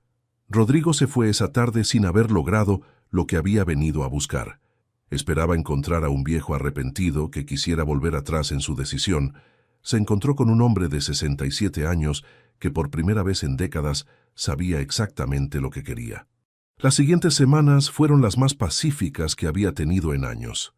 Rodrigo se fue esa tarde sin haber logrado lo que había venido a buscar. Esperaba encontrar a un viejo arrepentido que quisiera volver atrás en su decisión. Se encontró con un hombre de 67 años que por primera vez en décadas sabía exactamente lo que quería. Las siguientes semanas fueron las más pacíficas que había tenido en años.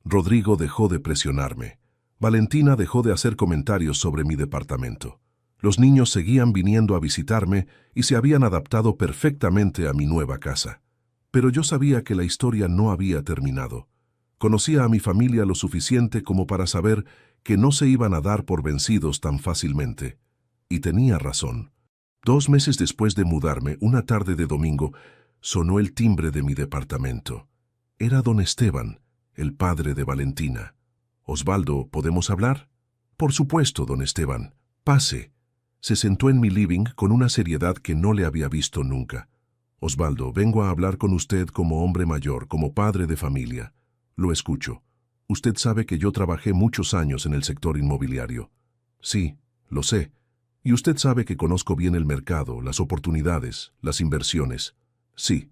Rodrigo dejó de presionarme. Valentina dejó de hacer comentarios sobre mi departamento. Los niños seguían viniendo a visitarme y se habían adaptado perfectamente a mi nueva casa. Pero yo sabía que la historia no había terminado. Conocía a mi familia lo suficiente como para saber que no se iban a dar por vencidos tan fácilmente. Y tenía razón. 2 meses después de mudarme, una tarde de domingo, sonó el timbre de mi departamento. Era don Esteban, el padre de Valentina. «Osvaldo, ¿podemos hablar?» «Por supuesto, don Esteban. Pase». Se sentó en mi living con una seriedad que no le había visto nunca. «Osvaldo, vengo a hablar con usted como hombre mayor, como padre de familia. Lo escucho. Usted sabe que yo trabajé muchos años en el sector inmobiliario». «Sí, lo sé. Y usted sabe que conozco bien el mercado, las oportunidades, las inversiones». «Sí».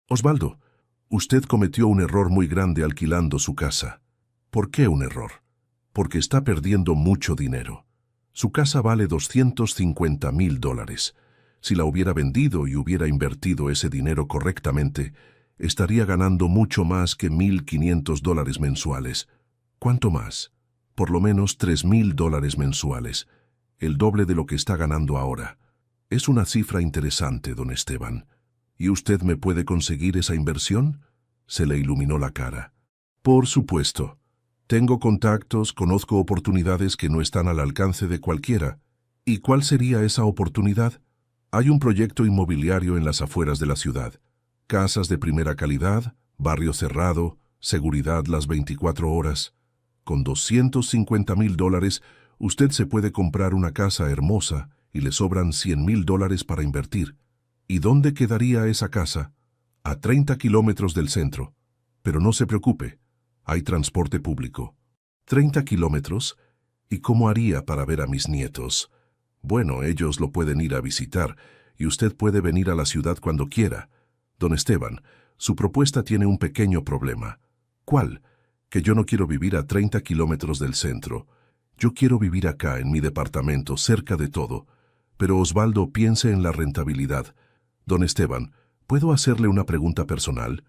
«Osvaldo, usted cometió un error muy grande alquilando su casa». «¿Por qué un error?» «Porque está perdiendo mucho dinero. Su casa vale $250,000. Si la hubiera vendido y hubiera invertido ese dinero correctamente, estaría ganando mucho más que $1,500 mensuales». «¿Cuánto más?» «Por lo menos $3,000 mensuales, el doble de lo que está ganando ahora». «Es una cifra interesante, don Esteban. ¿Y usted me puede conseguir esa inversión?» Se le iluminó la cara. «Por supuesto. Tengo contactos, conozco oportunidades que no están al alcance de cualquiera». «¿Y cuál sería esa oportunidad?» «Hay un proyecto inmobiliario en las afueras de la ciudad. Casas de primera calidad, barrio cerrado, seguridad las 24 horas. Con $250,000 usted se puede comprar una casa hermosa y le sobran $100,000 para invertir. ¿Y dónde quedaría esa casa?» «A 30 kilómetros del centro. Pero no se preocupe, hay transporte público». «¿30 kilómetros? ¿Y cómo haría para ver a mis nietos?» «Bueno, ellos lo pueden ir a visitar y usted puede venir a la ciudad cuando quiera. Don Esteban, su propuesta tiene un pequeño problema». «¿Cuál?» «Que yo no quiero vivir a 30 kilómetros del centro. Yo quiero vivir acá, en mi departamento, cerca de todo. Pero Osvaldo, piense en la rentabilidad». «Don Esteban, ¿puedo hacerle una pregunta personal?»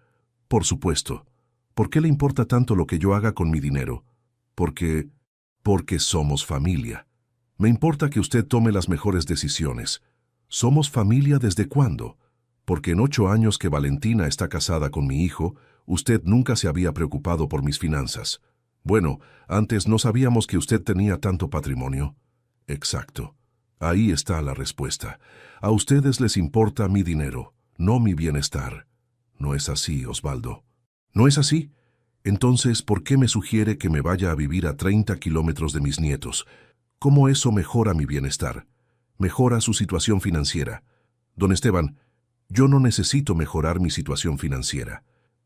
«Por supuesto. ¿Por qué le importa tanto lo que yo haga con mi dinero?» Porque somos familia. Me importa que usted tome las mejores decisiones. ¿Somos familia desde cuándo? Porque en 8 años que Valentina está casada con mi hijo, usted nunca se había preocupado por mis finanzas». «Bueno, antes no sabíamos que usted tenía tanto patrimonio». «Exacto. Ahí está la respuesta. A ustedes les importa mi dinero, no mi bienestar». «No es así, Osvaldo». «¿No es así? Entonces, ¿por qué me sugiere que me vaya a vivir a 30 kilómetros de mis nietos? ¿Cómo eso mejora mi bienestar? Mejora su situación financiera». «Don Esteban, yo no necesito mejorar mi situación financiera.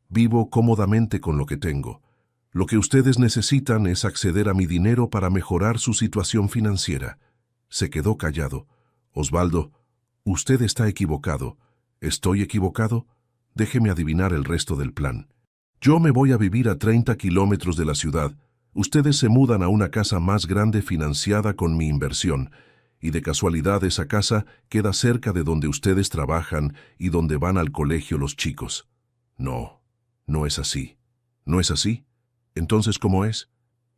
Vivo cómodamente con lo que tengo. Lo que ustedes necesitan es acceder a mi dinero para mejorar su situación financiera». Se quedó callado. «Osvaldo, usted está equivocado». «¿Estoy equivocado?» «Déjeme adivinar el resto del plan. Yo me voy a vivir a 30 kilómetros de la ciudad. Ustedes se mudan a una casa más grande financiada con mi inversión. Y de casualidad esa casa queda cerca de donde ustedes trabajan y donde van al colegio los chicos». «No, no es así». «¿No es así? Entonces, ¿cómo es?»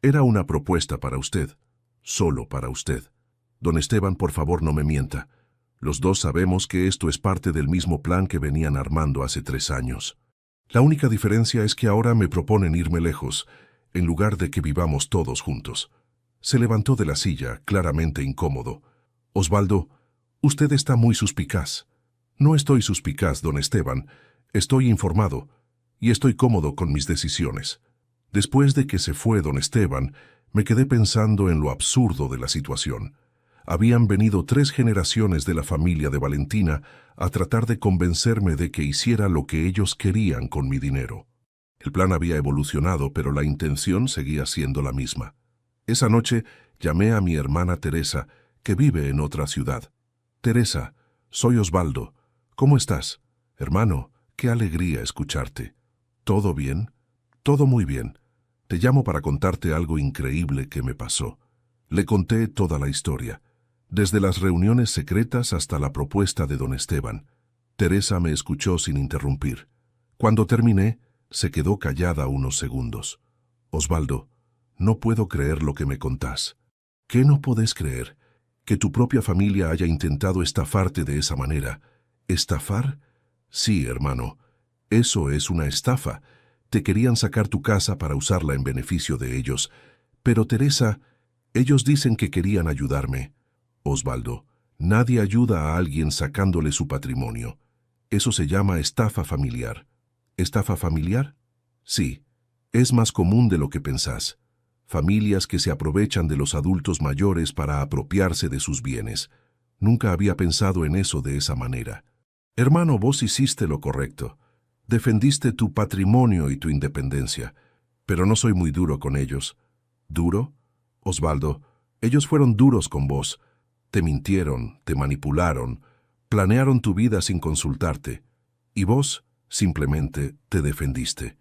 «Era una propuesta para usted. Solo para usted. Don Esteban, por favor, no me mienta. Los dos sabemos que esto es parte del mismo plan que venían armando hace 3 años. La única diferencia es que ahora me proponen irme lejos, en lugar de que vivamos todos juntos». Se levantó de la silla, claramente incómodo. «Osvaldo, usted está muy suspicaz». «No estoy suspicaz, don Esteban. Estoy informado y estoy cómodo con mis decisiones». Después de que se fue don Esteban, me quedé pensando en lo absurdo de la situación. Habían venido 3 generaciones de la familia de Valentina a tratar de convencerme de que hiciera lo que ellos querían con mi dinero. El plan había evolucionado, pero la intención seguía siendo la misma. Esa noche llamé a mi hermana Teresa, que vive en otra ciudad. Teresa, soy Osvaldo. ¿Cómo estás? Hermano, qué alegría escucharte. ¿Todo bien? Todo muy bien. Te llamo para contarte algo increíble que me pasó. Le conté toda la historia, desde las reuniones secretas hasta la propuesta de don Esteban. Teresa me escuchó sin interrumpir. Cuando terminé, se quedó callada unos segundos. Osvaldo, no puedo creer lo que me contás. ¿Qué no podés creer? Que tu propia familia haya intentado estafarte de esa manera. ¿Estafar? Sí, hermano. Eso es una estafa. Te querían sacar tu casa para usarla en beneficio de ellos. Pero, Teresa, ellos dicen que querían ayudarme. Osvaldo, nadie ayuda a alguien sacándole su patrimonio. Eso se llama estafa familiar. ¿Estafa familiar? Sí. Es más común de lo que pensás. Familias que se aprovechan de los adultos mayores para apropiarse de sus bienes. Nunca había pensado en eso de esa manera. Hermano, vos hiciste lo correcto. Defendiste tu patrimonio y tu independencia. Pero no soy muy duro con ellos. ¿Duro? Osvaldo, ellos fueron duros con vos. Te mintieron, te manipularon, planearon tu vida sin consultarte. Y vos simplemente te defendiste.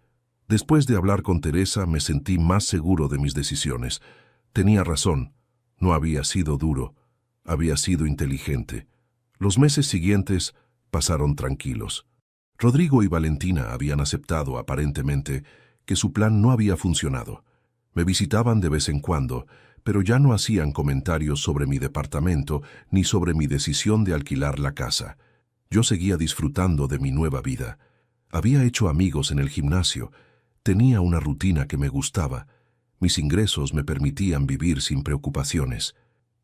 Después de hablar con Teresa me sentí más seguro de mis decisiones. Tenía razón, no había sido duro, había sido inteligente. Los meses siguientes pasaron tranquilos. Rodrigo y Valentina habían aceptado, aparentemente, que su plan no había funcionado. Me visitaban de vez en cuando, pero ya no hacían comentarios sobre mi departamento ni sobre mi decisión de alquilar la casa. Yo seguía disfrutando de mi nueva vida. Había hecho amigos en el gimnasio. Tenía una rutina que me gustaba. Mis ingresos me permitían vivir sin preocupaciones.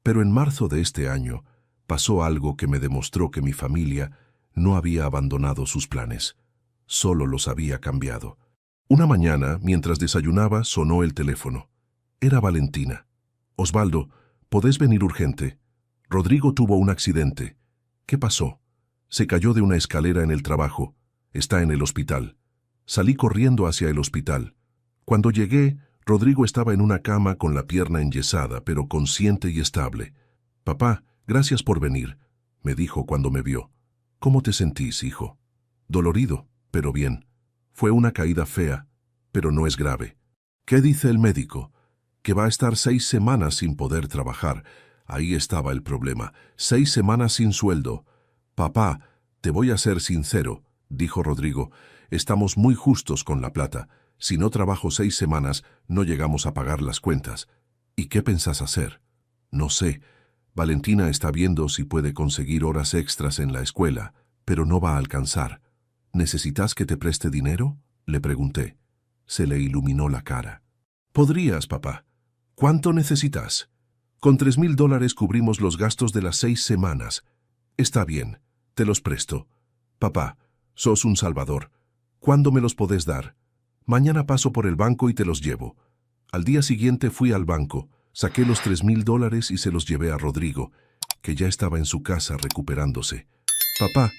Pero en marzo de este año pasó algo que me demostró que mi familia no había abandonado sus planes. Solo los había cambiado. Una mañana, mientras desayunaba, sonó el teléfono. Era Valentina. Osvaldo, ¿podés venir urgente? Rodrigo tuvo un accidente. ¿Qué pasó? Se cayó de una escalera en el trabajo. Está en el hospital. Salí corriendo hacia el hospital. Cuando llegué, Rodrigo estaba en una cama con la pierna enyesada, pero consciente y estable. Papá, gracias por venir, me dijo cuando me vio. ¿Cómo te sentís, hijo? Dolorido, pero bien. Fue una caída fea, pero no es grave. ¿Qué dice el médico? Que va a estar 6 semanas sin poder trabajar. Ahí estaba el problema. 6 semanas sin sueldo. Papá, te voy a ser sincero, dijo Rodrigo. Estamos muy justos con la plata. Si no trabajo 6 semanas, no llegamos a pagar las cuentas. ¿Y qué pensás hacer? No sé. Valentina está viendo si puede conseguir horas extras en la escuela, pero no va a alcanzar. ¿Necesitas que te preste dinero? Le pregunté. Se le iluminó la cara. Podrías, papá. ¿Cuánto necesitas? Con $3,000 cubrimos los gastos de las 6 semanas. Está bien, te los presto. Papá, sos un salvador. ¿Cuándo me los podés dar? Mañana paso por el banco y te los llevo. Al día siguiente fui al banco, saqué los $3,000 y se los llevé a Rodrigo, que ya estaba en su casa recuperándose. Papá,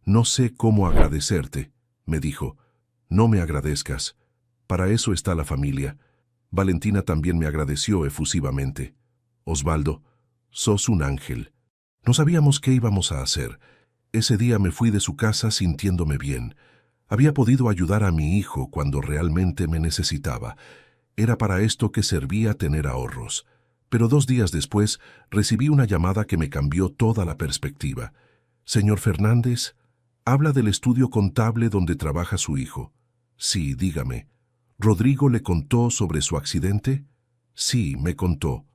no sé cómo agradecerte, me dijo. No me agradezcas. Para eso está la familia. Valentina también me agradeció efusivamente. Osvaldo, sos un ángel. No sabíamos qué íbamos a hacer. Ese día me fui de su casa sintiéndome bien. Había podido ayudar a mi hijo cuando realmente me necesitaba. Era para esto que servía tener ahorros. Pero 2 días después recibí una llamada que me cambió toda la perspectiva. Señor Fernández, habla del estudio contable donde trabaja su hijo. Sí, dígame. ¿Rodrigo le contó sobre su accidente? Sí, me contó.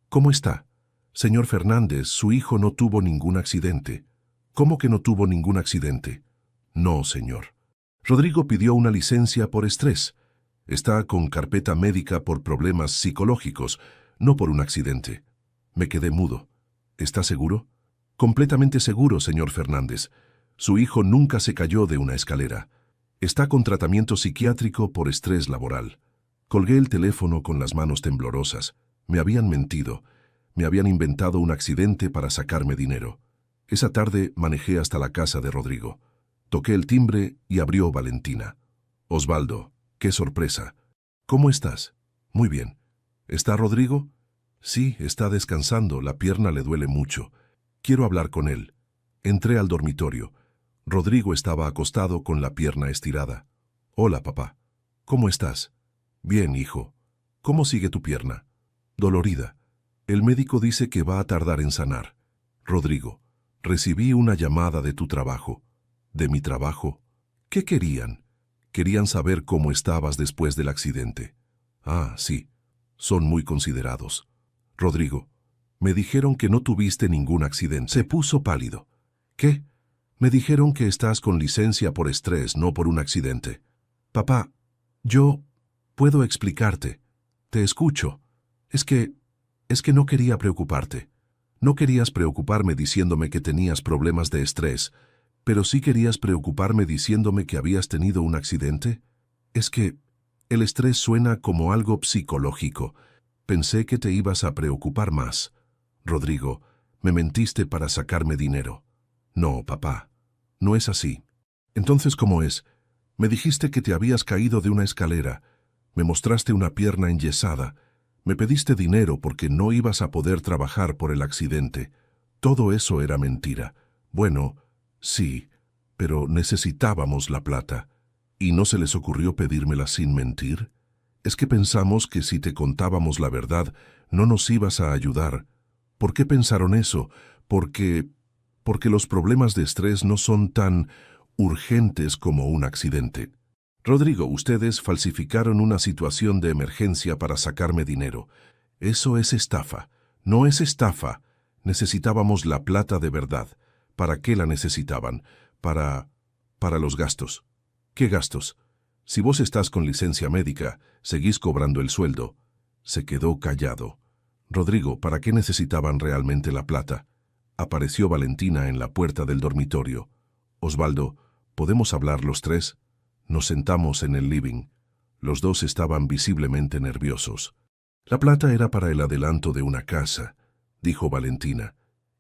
¿Cómo está? Señor Fernández, su hijo no tuvo ningún accidente. ¿Cómo que no tuvo ningún accidente? No, señor. Rodrigo pidió una licencia por estrés. Está con carpeta médica por problemas psicológicos, no por un accidente. Me quedé mudo. ¿Está seguro? Completamente seguro, señor Fernández. Su hijo nunca se cayó de una escalera. Está con tratamiento psiquiátrico por estrés laboral. Colgué el teléfono con las manos temblorosas. Me habían mentido. Me habían inventado un accidente para sacarme dinero. Esa tarde manejé hasta la casa de Rodrigo. Toqué el timbre y abrió Valentina. Osvaldo, ¡Qué sorpresa! ¿Cómo estás? Muy bien. ¿Está Rodrigo? Sí, está descansando, la pierna le duele mucho. Quiero hablar con él. Entré al dormitorio. Rodrigo estaba acostado con la pierna estirada. Hola, papá. ¿Cómo estás? Bien, hijo. ¿Cómo sigue tu pierna? Dolorida. El médico dice que va a tardar en sanar. Rodrigo, recibí una llamada de tu trabajo. ¿De mi trabajo? ¿Qué querían? Querían saber cómo estabas después del accidente. Ah, sí. Son muy considerados. Rodrigo, me dijeron que no tuviste ningún accidente. Se puso pálido. ¿Qué? Me dijeron que estás con licencia por estrés, no por un accidente. Papá, yo puedo explicarte. Te escucho. Es que no quería preocuparte. No querías preocuparme diciéndome que tenías problemas de estrés, pero sí querías preocuparme diciéndome que habías tenido un accidente. Es que el estrés suena como algo psicológico. Pensé que te ibas a preocupar más. Rodrigo, me mentiste para sacarme dinero. No, papá, no es así. Entonces, ¿cómo es? Me dijiste que te habías caído de una escalera. Me mostraste una pierna enyesada. Me pediste dinero porque no ibas a poder trabajar por el accidente. Todo eso era mentira. Bueno, sí, pero necesitábamos la plata. ¿Y no se les ocurrió pedírmela sin mentir? Es que pensamos que si te contábamos la verdad, no nos ibas a ayudar. ¿Por qué pensaron eso? Porque los problemas de estrés no son tan urgentes como un accidente. Rodrigo, ustedes falsificaron una situación de emergencia para sacarme dinero. Eso es estafa. No es estafa. Necesitábamos la plata de verdad. ¿Para qué la necesitaban? Para los gastos. ¿Qué gastos? Si vos estás con licencia médica, seguís cobrando el sueldo. Se quedó callado. Rodrigo, ¿para qué necesitaban realmente la plata? Apareció Valentina en la puerta del dormitorio. Osvaldo, ¿podemos hablar los tres? Nos sentamos en el living. Los dos estaban visiblemente nerviosos. La plata era para el adelanto de una casa, dijo Valentina.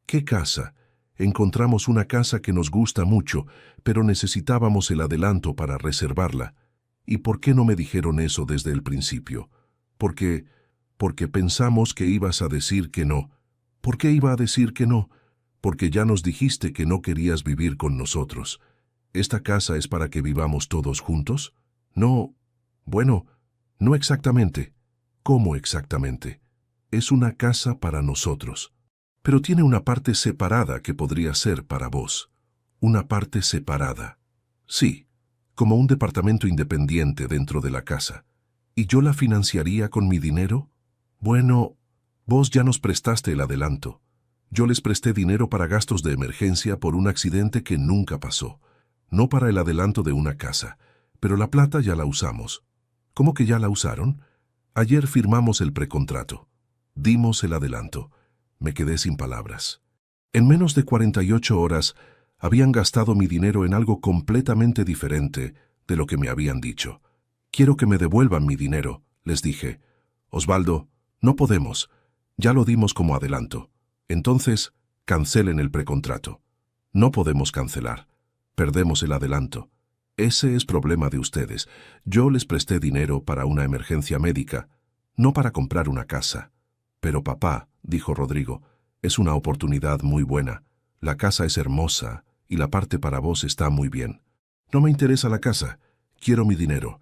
¿Qué casa? Encontramos una casa que nos gusta mucho, pero necesitábamos el adelanto para reservarla. ¿Y por qué no me dijeron eso desde el principio? Porque pensamos que ibas a decir que no. ¿Por qué iba a decir que no? Porque ya nos dijiste que no querías vivir con nosotros. ¿Esta casa es para que vivamos todos juntos? No. Bueno, no exactamente. ¿Cómo exactamente? Es una casa para nosotros. Pero tiene una parte separada que podría ser para vos. Una parte separada. Sí, como un departamento independiente dentro de la casa. ¿Y yo la financiaría con mi dinero? Bueno, vos ya nos prestaste el adelanto. Yo les presté dinero para gastos de emergencia por un accidente que nunca pasó. No para el adelanto de una casa, pero la plata ya la usamos. ¿Cómo que ya la usaron? Ayer firmamos el precontrato. Dimos el adelanto. Me quedé sin palabras. En menos de 48 horas habían gastado mi dinero en algo completamente diferente de lo que me habían dicho. Quiero que me devuelvan mi dinero, les dije. Osvaldo, no podemos. Ya lo dimos como adelanto. Entonces, cancelen el precontrato. No podemos cancelar. Perdemos el adelanto. Ese es problema de ustedes. Yo les presté dinero para una emergencia médica, no para comprar una casa. Pero papá, dijo Rodrigo, es una oportunidad muy buena. La casa es hermosa y la parte para vos está muy bien. No me interesa la casa. Quiero mi dinero.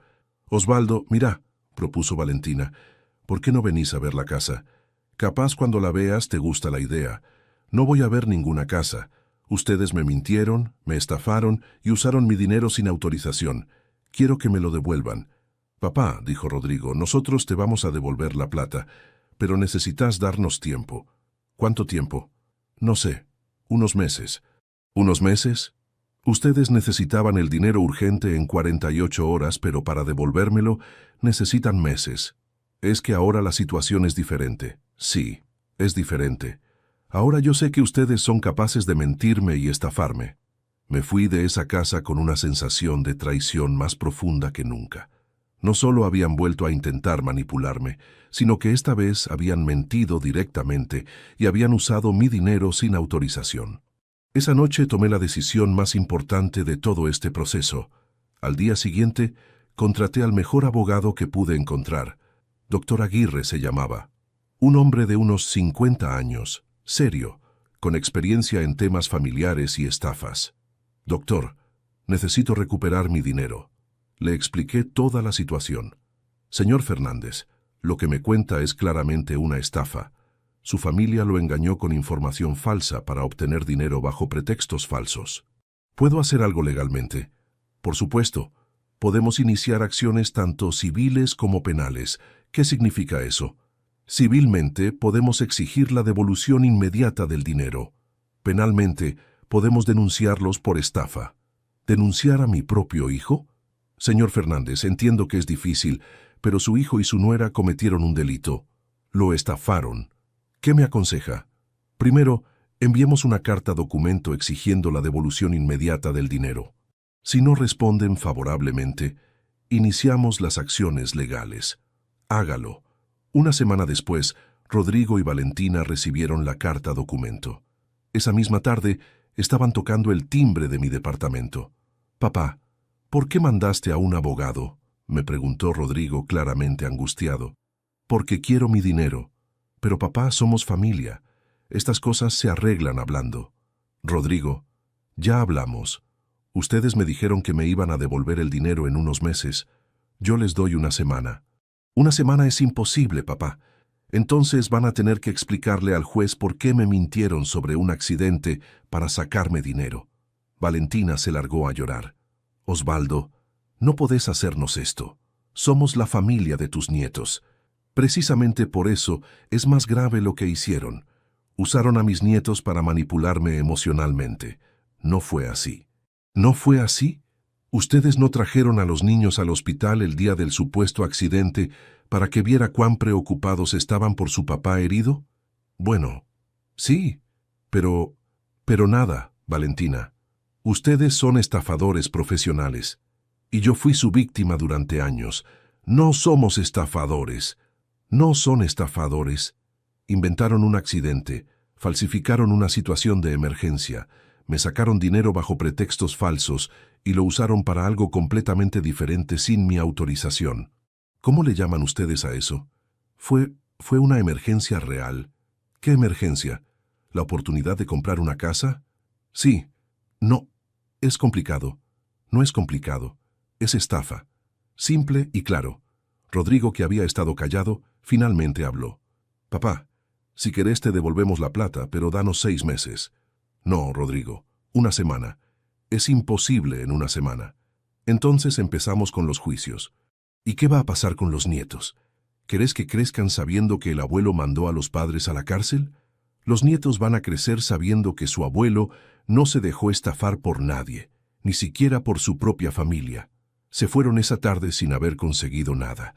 Osvaldo, mira, propuso Valentina, ¿por qué no venís a ver la casa? Capaz cuando la veas te gusta la idea. No voy a ver ninguna casa. Ustedes me mintieron, me estafaron y usaron mi dinero sin autorización. Quiero que me lo devuelvan. Papá, dijo Rodrigo, nosotros te vamos a devolver la plata, pero necesitas darnos tiempo. ¿Cuánto tiempo? No sé. Unos meses. ¿Unos meses? Ustedes necesitaban el dinero urgente en 48 horas, pero para devolvérmelo necesitan meses. Es que ahora la situación es diferente. Sí, es diferente. Ahora yo sé que ustedes son capaces de mentirme y estafarme. Me fui de esa casa con una sensación de traición más profunda que nunca. No solo habían vuelto a intentar manipularme, sino que esta vez habían mentido directamente y habían usado mi dinero sin autorización. Esa noche tomé la decisión más importante de todo este proceso. Al día siguiente, Contraté al mejor abogado que pude encontrar. Doctor Aguirre se llamaba. Un hombre de unos 50 años, serio, con experiencia en temas familiares y estafas. Doctor, necesito recuperar mi dinero. Le expliqué toda la situación. Señor Fernández, lo que me cuenta es claramente una estafa. Su familia lo engañó con información falsa para obtener dinero bajo pretextos falsos. ¿Puedo hacer algo legalmente? Por supuesto. Podemos iniciar acciones tanto civiles como penales. ¿Qué significa eso? Civilmente, podemos exigir la devolución inmediata del dinero. Penalmente, podemos denunciarlos por estafa. ¿Denunciar a mi propio hijo? Señor Fernández, entiendo que es difícil, pero su hijo y su nuera cometieron un delito. Lo estafaron. ¿Qué me aconseja? Primero, enviemos una carta documento exigiendo la devolución inmediata del dinero. Si no responden favorablemente, iniciamos las acciones legales. Hágalo. Una semana después, Rodrigo y Valentina recibieron la carta documento. Esa misma tarde, estaban tocando el timbre de mi departamento. «Papá, ¿por qué mandaste a un abogado?», me preguntó Rodrigo claramente angustiado. «Porque quiero mi dinero. Pero papá, somos familia. Estas cosas se arreglan hablando». «Rodrigo, ya hablamos. Ustedes me dijeron que me iban a devolver el dinero en unos meses. Yo les doy una semana». «Una semana es imposible, papá. Entonces van a tener que explicarle al juez por qué me mintieron sobre un accidente para sacarme dinero». Valentina se largó a llorar. «Osvaldo, no podés hacernos esto. Somos la familia de tus nietos. Precisamente por eso es más grave lo que hicieron. Usaron a mis nietos para manipularme emocionalmente. No fue así». «¿No fue así? Ustedes no trajeron a los niños al hospital el día del supuesto accidente para que viera cuán preocupados estaban por su papá herido». «Bueno, sí, pero nada, Valentina. Ustedes son estafadores profesionales. Y yo fui su víctima durante años. No somos estafadores. No son estafadores. Inventaron un accidente, falsificaron una situación de emergencia, me sacaron dinero bajo pretextos falsos y lo usaron para algo completamente diferente sin mi autorización. ¿Cómo le llaman ustedes a eso? Fue una emergencia real». «¿Qué emergencia? ¿La oportunidad de comprar una casa?» «Sí. No. Es complicado. No es complicado. Es estafa. Simple y claro». Rodrigo, que había estado callado, finalmente habló. «Papá, si querés te devolvemos la plata, pero danos 6 meses». «No, Rodrigo, una semana. Es imposible en una semana». Entonces empezamos con los juicios. «¿Y qué va a pasar con los nietos? ¿Querés que crezcan sabiendo que el abuelo mandó a los padres a la cárcel? Los nietos van a crecer sabiendo que su abuelo no se dejó estafar por nadie, ni siquiera por su propia familia. Se fueron esa tarde sin haber conseguido nada».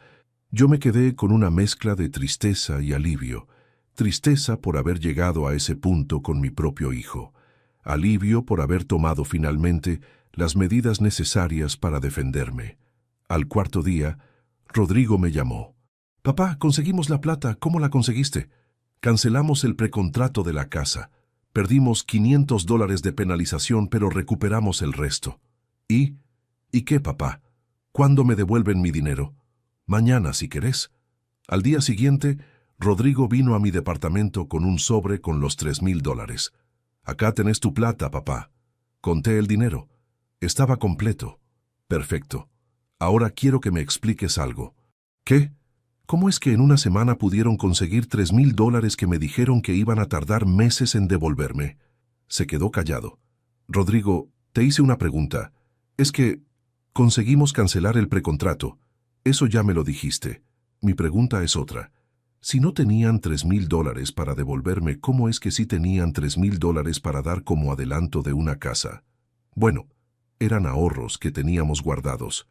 Yo me quedé con una mezcla de tristeza y alivio. Tristeza por haber llegado a ese punto con mi propio hijo. Alivio por haber tomado finalmente las medidas necesarias para defenderme. Al cuarto día, Rodrigo me llamó. «Papá, conseguimos la plata. ¿Cómo la conseguiste?» «Cancelamos el precontrato de la casa. Perdimos $500 de penalización, pero recuperamos el resto». ¿Y qué, papá? ¿Cuándo me devuelven mi dinero?» «Mañana, si querés». Al día siguiente, Rodrigo vino a mi departamento con un sobre con los $3,000. «Acá tenés tu plata, papá». Conté el dinero. Estaba completo. «Perfecto. Ahora quiero que me expliques algo». «¿Qué? ¿Cómo es que en una semana pudieron conseguir $3,000 que me dijeron que iban a tardar meses en devolverme?» Se quedó callado. «Rodrigo, te hice una pregunta. Es que conseguimos cancelar el precontrato. Eso ya me lo dijiste. Mi pregunta es otra. Si no tenían $3,000 para devolverme, ¿cómo es que sí tenían $3,000 para dar como adelanto de una casa?» «Bueno, eran ahorros que teníamos guardados».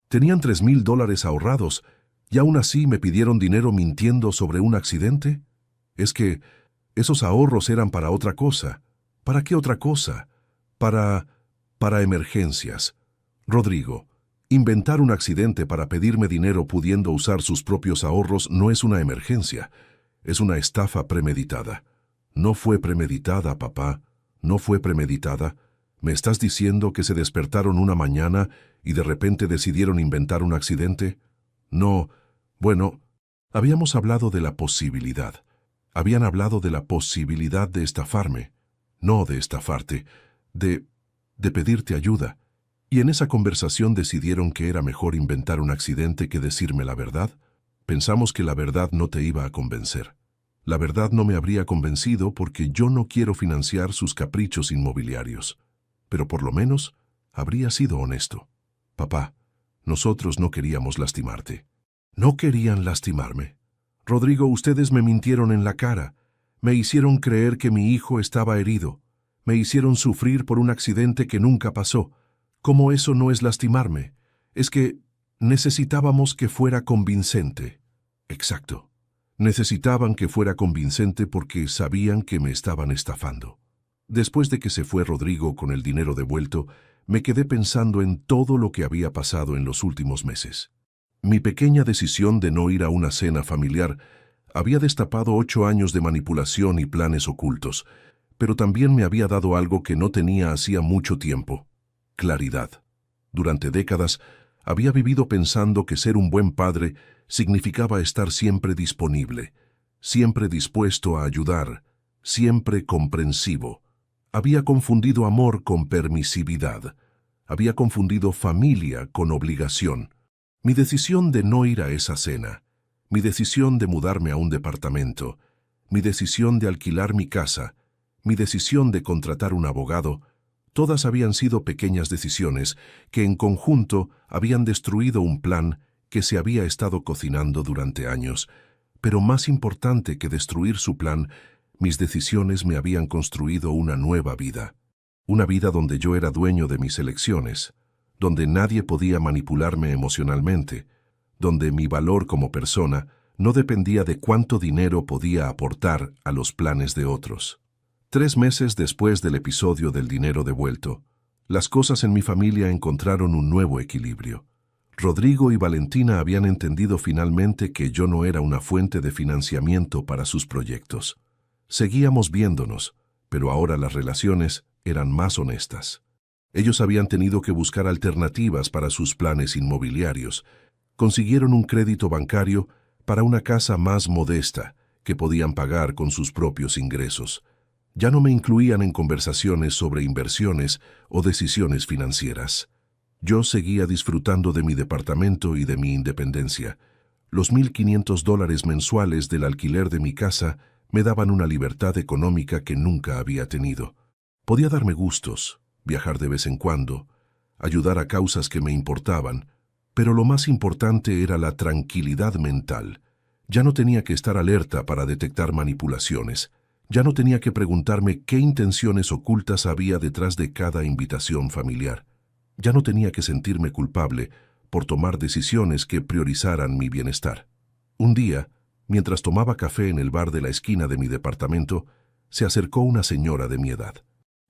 «¿Tenían $3,000 ahorrados y aún así me pidieron dinero mintiendo sobre un accidente?» «Es que esos ahorros eran para otra cosa». «¿Para qué otra cosa?» Para emergencias». «Rodrigo, inventar un accidente para pedirme dinero pudiendo usar sus propios ahorros no es una emergencia, es una estafa premeditada». «No fue premeditada, papá, no fue premeditada. ¿Me estás diciendo que se despertaron una mañana y de repente decidieron inventar un accidente? No, bueno, habíamos hablado de la posibilidad. Habían hablado de la posibilidad de estafarme, no de estafarte, de pedirte ayuda. Y en esa conversación decidieron que era mejor inventar un accidente que decirme la verdad. Pensamos que la verdad no te iba a convencer. La verdad no me habría convencido porque yo no quiero financiar sus caprichos inmobiliarios. Pero por lo menos habría sido honesto. Papá, nosotros no queríamos lastimarte. No querían lastimarme. Rodrigo, ustedes me mintieron en la cara. Me hicieron creer que mi hijo estaba herido. Me hicieron sufrir por un accidente que nunca pasó. ¿Cómo eso no es lastimarme? Es que necesitábamos que fuera convincente. Exacto. Necesitaban que fuera convincente porque sabían que me estaban estafando. Después de que se fue Rodrigo con el dinero devuelto, me quedé pensando en todo lo que había pasado en los últimos meses. Mi pequeña decisión de no ir a una cena familiar había destapado 8 años de manipulación y planes ocultos, pero también me había dado algo que no tenía hacía mucho tiempo: claridad. Durante décadas había vivido pensando que ser un buen padre significaba estar siempre disponible, siempre dispuesto a ayudar, siempre comprensivo. Había confundido amor con permisividad. Había confundido familia con obligación. Mi decisión de no ir a esa cena, mi decisión de mudarme a un departamento, mi decisión de alquilar mi casa, mi decisión de contratar un abogado, todas habían sido pequeñas decisiones que en conjunto habían destruido un plan que se había estado cocinando durante años. Pero más importante que destruir su plan, mis decisiones me habían construido una nueva vida. Una vida donde yo era dueño de mis elecciones, donde nadie podía manipularme emocionalmente, donde mi valor como persona no dependía de cuánto dinero podía aportar a los planes de otros. 3 meses después del episodio del dinero devuelto, las cosas en mi familia encontraron un nuevo equilibrio. Rodrigo y Valentina habían entendido finalmente que yo no era una fuente de financiamiento para sus proyectos. Seguíamos viéndonos, pero ahora las relaciones eran más honestas. Ellos habían tenido que buscar alternativas para sus planes inmobiliarios. Consiguieron un crédito bancario para una casa más modesta que podían pagar con sus propios ingresos. Ya no me incluían en conversaciones sobre inversiones o decisiones financieras. Yo seguía disfrutando de mi departamento y de mi independencia. Los $1,500 mensuales del alquiler de mi casa me daban una libertad económica que nunca había tenido. Podía darme gustos, viajar de vez en cuando, ayudar a causas que me importaban, pero lo más importante era la tranquilidad mental. Ya no tenía que estar alerta para detectar manipulaciones. Ya no tenía que preguntarme qué intenciones ocultas había detrás de cada invitación familiar. Ya no tenía que sentirme culpable por tomar decisiones que priorizaran mi bienestar. Un día, mientras tomaba café en el bar de la esquina de mi departamento, se acercó una señora de mi edad.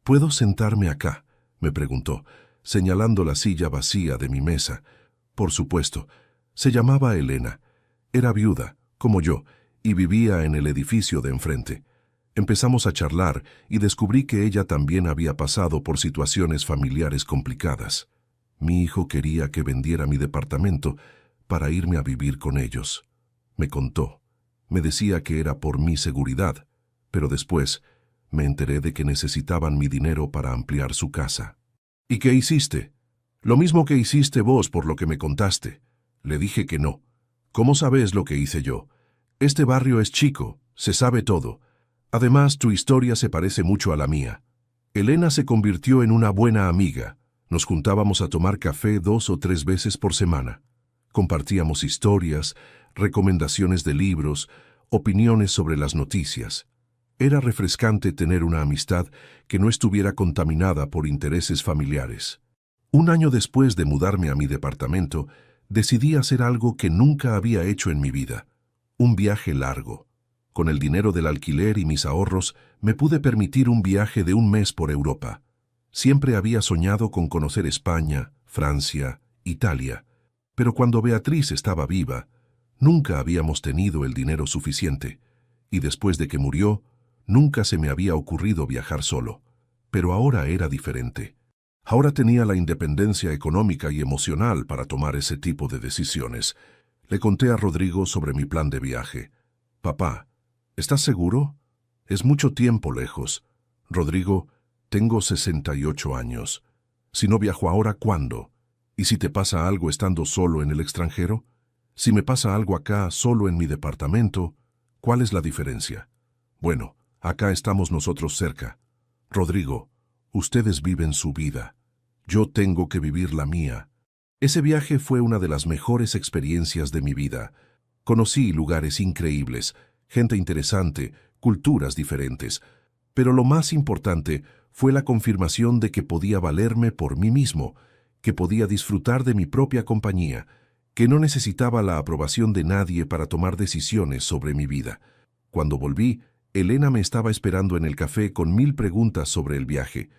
«¿Puedo sentarme acá?», me preguntó, señalando la silla vacía de mi mesa. Por supuesto, se llamaba Elena. Era viuda, como yo, y vivía en el edificio de enfrente. Empezamos a charlar y descubrí que ella también había pasado por situaciones familiares complicadas. Mi hijo quería que vendiera mi departamento para irme a vivir con ellos. Me contó. Me decía que era por mi seguridad, pero después me enteré de que necesitaban mi dinero para ampliar su casa. «¿Y qué hiciste?». «Lo mismo que hiciste vos por lo que me contaste». Le dije que no. «¿Cómo sabes lo que hice yo? Este barrio es chico, se sabe todo. Además, tu historia se parece mucho a la mía». Elena se convirtió en una buena amiga. Nos juntábamos a tomar café 2 o 3 veces por semana. Compartíamos historias, recomendaciones de libros, opiniones sobre las noticias. Era refrescante tener una amistad que no estuviera contaminada por intereses familiares. Un año después de mudarme a mi departamento, decidí hacer algo que nunca había hecho en mi vida: un viaje largo. Con el dinero del alquiler y mis ahorros, me pude permitir un viaje de 1 mes por Europa. Siempre había soñado con conocer España, Francia, Italia, pero cuando Beatriz estaba viva, nunca habíamos tenido el dinero suficiente, y después de que murió, nunca se me había ocurrido viajar solo. Pero ahora era diferente. Ahora tenía la independencia económica y emocional para tomar ese tipo de decisiones. Le conté a Rodrigo sobre mi plan de viaje. Papá, ¿estás seguro? Es mucho tiempo lejos. Rodrigo, tengo 68 años. Si no viajo ahora, ¿cuándo? ¿Y si te pasa algo estando solo en el extranjero? Si me pasa algo acá, solo en mi departamento, ¿cuál es la diferencia? Bueno, acá estamos nosotros cerca. Rodrigo, ustedes viven su vida. Yo tengo que vivir la mía. Ese viaje fue una de las mejores experiencias de mi vida. Conocí lugares increíbles, gente interesante, culturas diferentes. Pero lo más importante fue la confirmación de que podía valerme por mí mismo, que podía disfrutar de mi propia compañía, que no necesitaba la aprobación de nadie para tomar decisiones sobre mi vida. Cuando volví, Elena me estaba esperando en el café con 1000 preguntas sobre el viaje.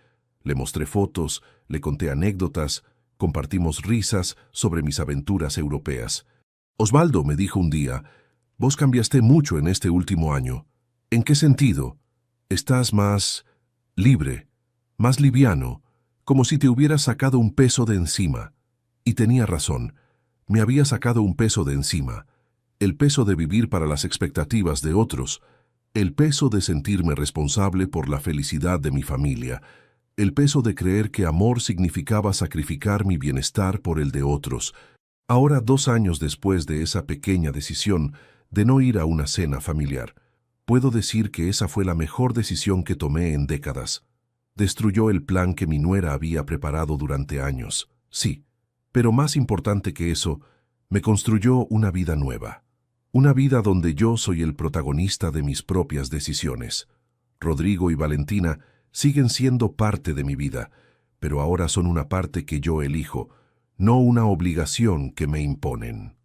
Le mostré fotos, le conté anécdotas, compartimos risas sobre mis aventuras europeas. Osvaldo me dijo un día, «Vos cambiaste mucho en este último año. ¿En qué sentido? Estás más libre, más liviano, como si te hubieras sacado un peso de encima». Y tenía razón. Me había sacado un peso de encima. El peso de vivir para las expectativas de otros. El peso de sentirme responsable por la felicidad de mi familia. El peso de creer que amor significaba sacrificar mi bienestar por el de otros. Ahora, 2 años después de esa pequeña decisión de no ir a una cena familiar, puedo decir que esa fue la mejor decisión que tomé en décadas. Destruyó el plan que mi nuera había preparado durante años, sí, pero más importante que eso, me construyó una vida nueva. Una vida donde yo soy el protagonista de mis propias decisiones. Rodrigo y Valentina siguen siendo parte de mi vida, pero ahora son una parte que yo elijo, no una obligación que me imponen.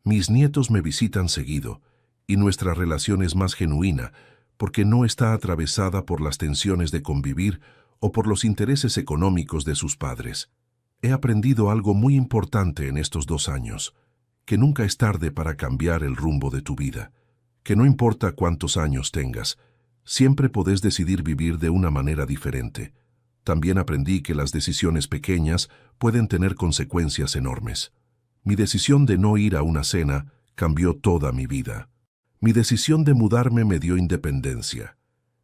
Mis nietos me visitan seguido, y nuestra relación es más genuina, porque no está atravesada por las tensiones de convivir o por los intereses económicos de sus padres. He aprendido algo muy importante en estos 2 años, que nunca es tarde para cambiar el rumbo de tu vida, que no importa cuántos años tengas, siempre podés decidir vivir de una manera diferente. También aprendí que las decisiones pequeñas pueden tener consecuencias enormes. Mi decisión de no ir a una cena cambió toda mi vida. Mi decisión de mudarme me dio independencia.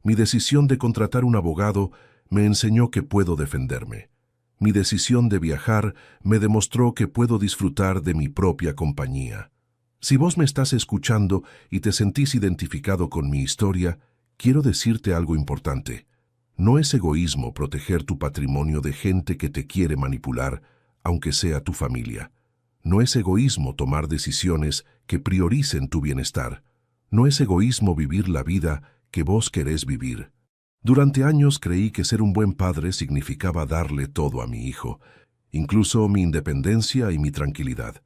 Mi decisión de contratar un abogado me enseñó que puedo defenderme. Mi decisión de viajar me demostró que puedo disfrutar de mi propia compañía. Si vos me estás escuchando y te sentís identificado con mi historia, quiero decirte algo importante. No es egoísmo proteger tu patrimonio de gente que te quiere manipular, aunque sea tu familia. No es egoísmo tomar decisiones que prioricen tu bienestar. No es egoísmo vivir la vida que vos querés vivir. Durante años creí que ser un buen padre significaba darle todo a mi hijo, incluso mi independencia y mi tranquilidad.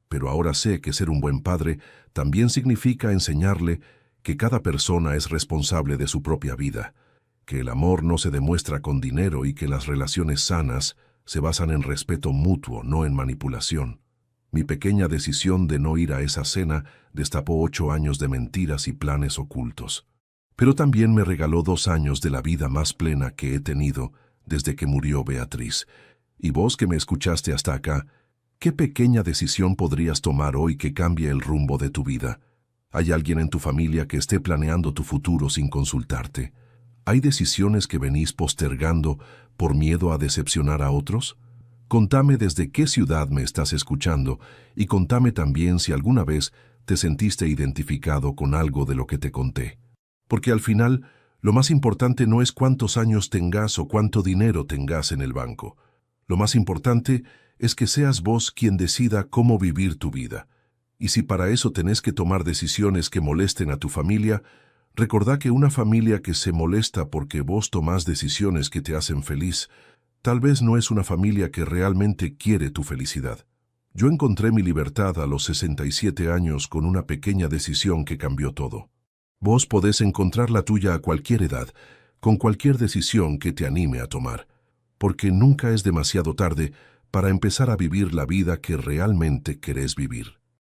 Pero ahora sé que ser un buen padre también significa enseñarle que cada persona es responsable de su propia vida, que el amor no se demuestra con dinero y que las relaciones sanas se basan en respeto mutuo, no en manipulación. Mi pequeña decisión de no ir a esa cena destapó 8 años de mentiras y planes ocultos. Pero también me regaló 2 años de la vida más plena que he tenido desde que murió Beatriz. Y vos que me escuchaste hasta acá, ¿qué pequeña decisión podrías tomar hoy que cambie el rumbo de tu vida? ¿Hay alguien en tu familia que esté planeando tu futuro sin consultarte? ¿Hay decisiones que venís postergando por miedo a decepcionar a otros? Contame desde qué ciudad me estás escuchando y contame también si alguna vez te sentiste identificado con algo de lo que te conté. Porque al final, lo más importante no es cuántos años tengas o cuánto dinero tengas en el banco. Lo más importante es que seas vos quien decida cómo vivir tu vida. Y si para eso tenés que tomar decisiones que molesten a tu familia, recordá que una familia que se molesta porque vos tomás decisiones que te hacen feliz, tal vez no es una familia que realmente quiere tu felicidad. Yo encontré mi libertad a los 67 años con una pequeña decisión que cambió todo. Vos podés encontrar la tuya a cualquier edad, con cualquier decisión que te anime a tomar, porque nunca es demasiado tarde para empezar a vivir la vida que realmente querés vivir.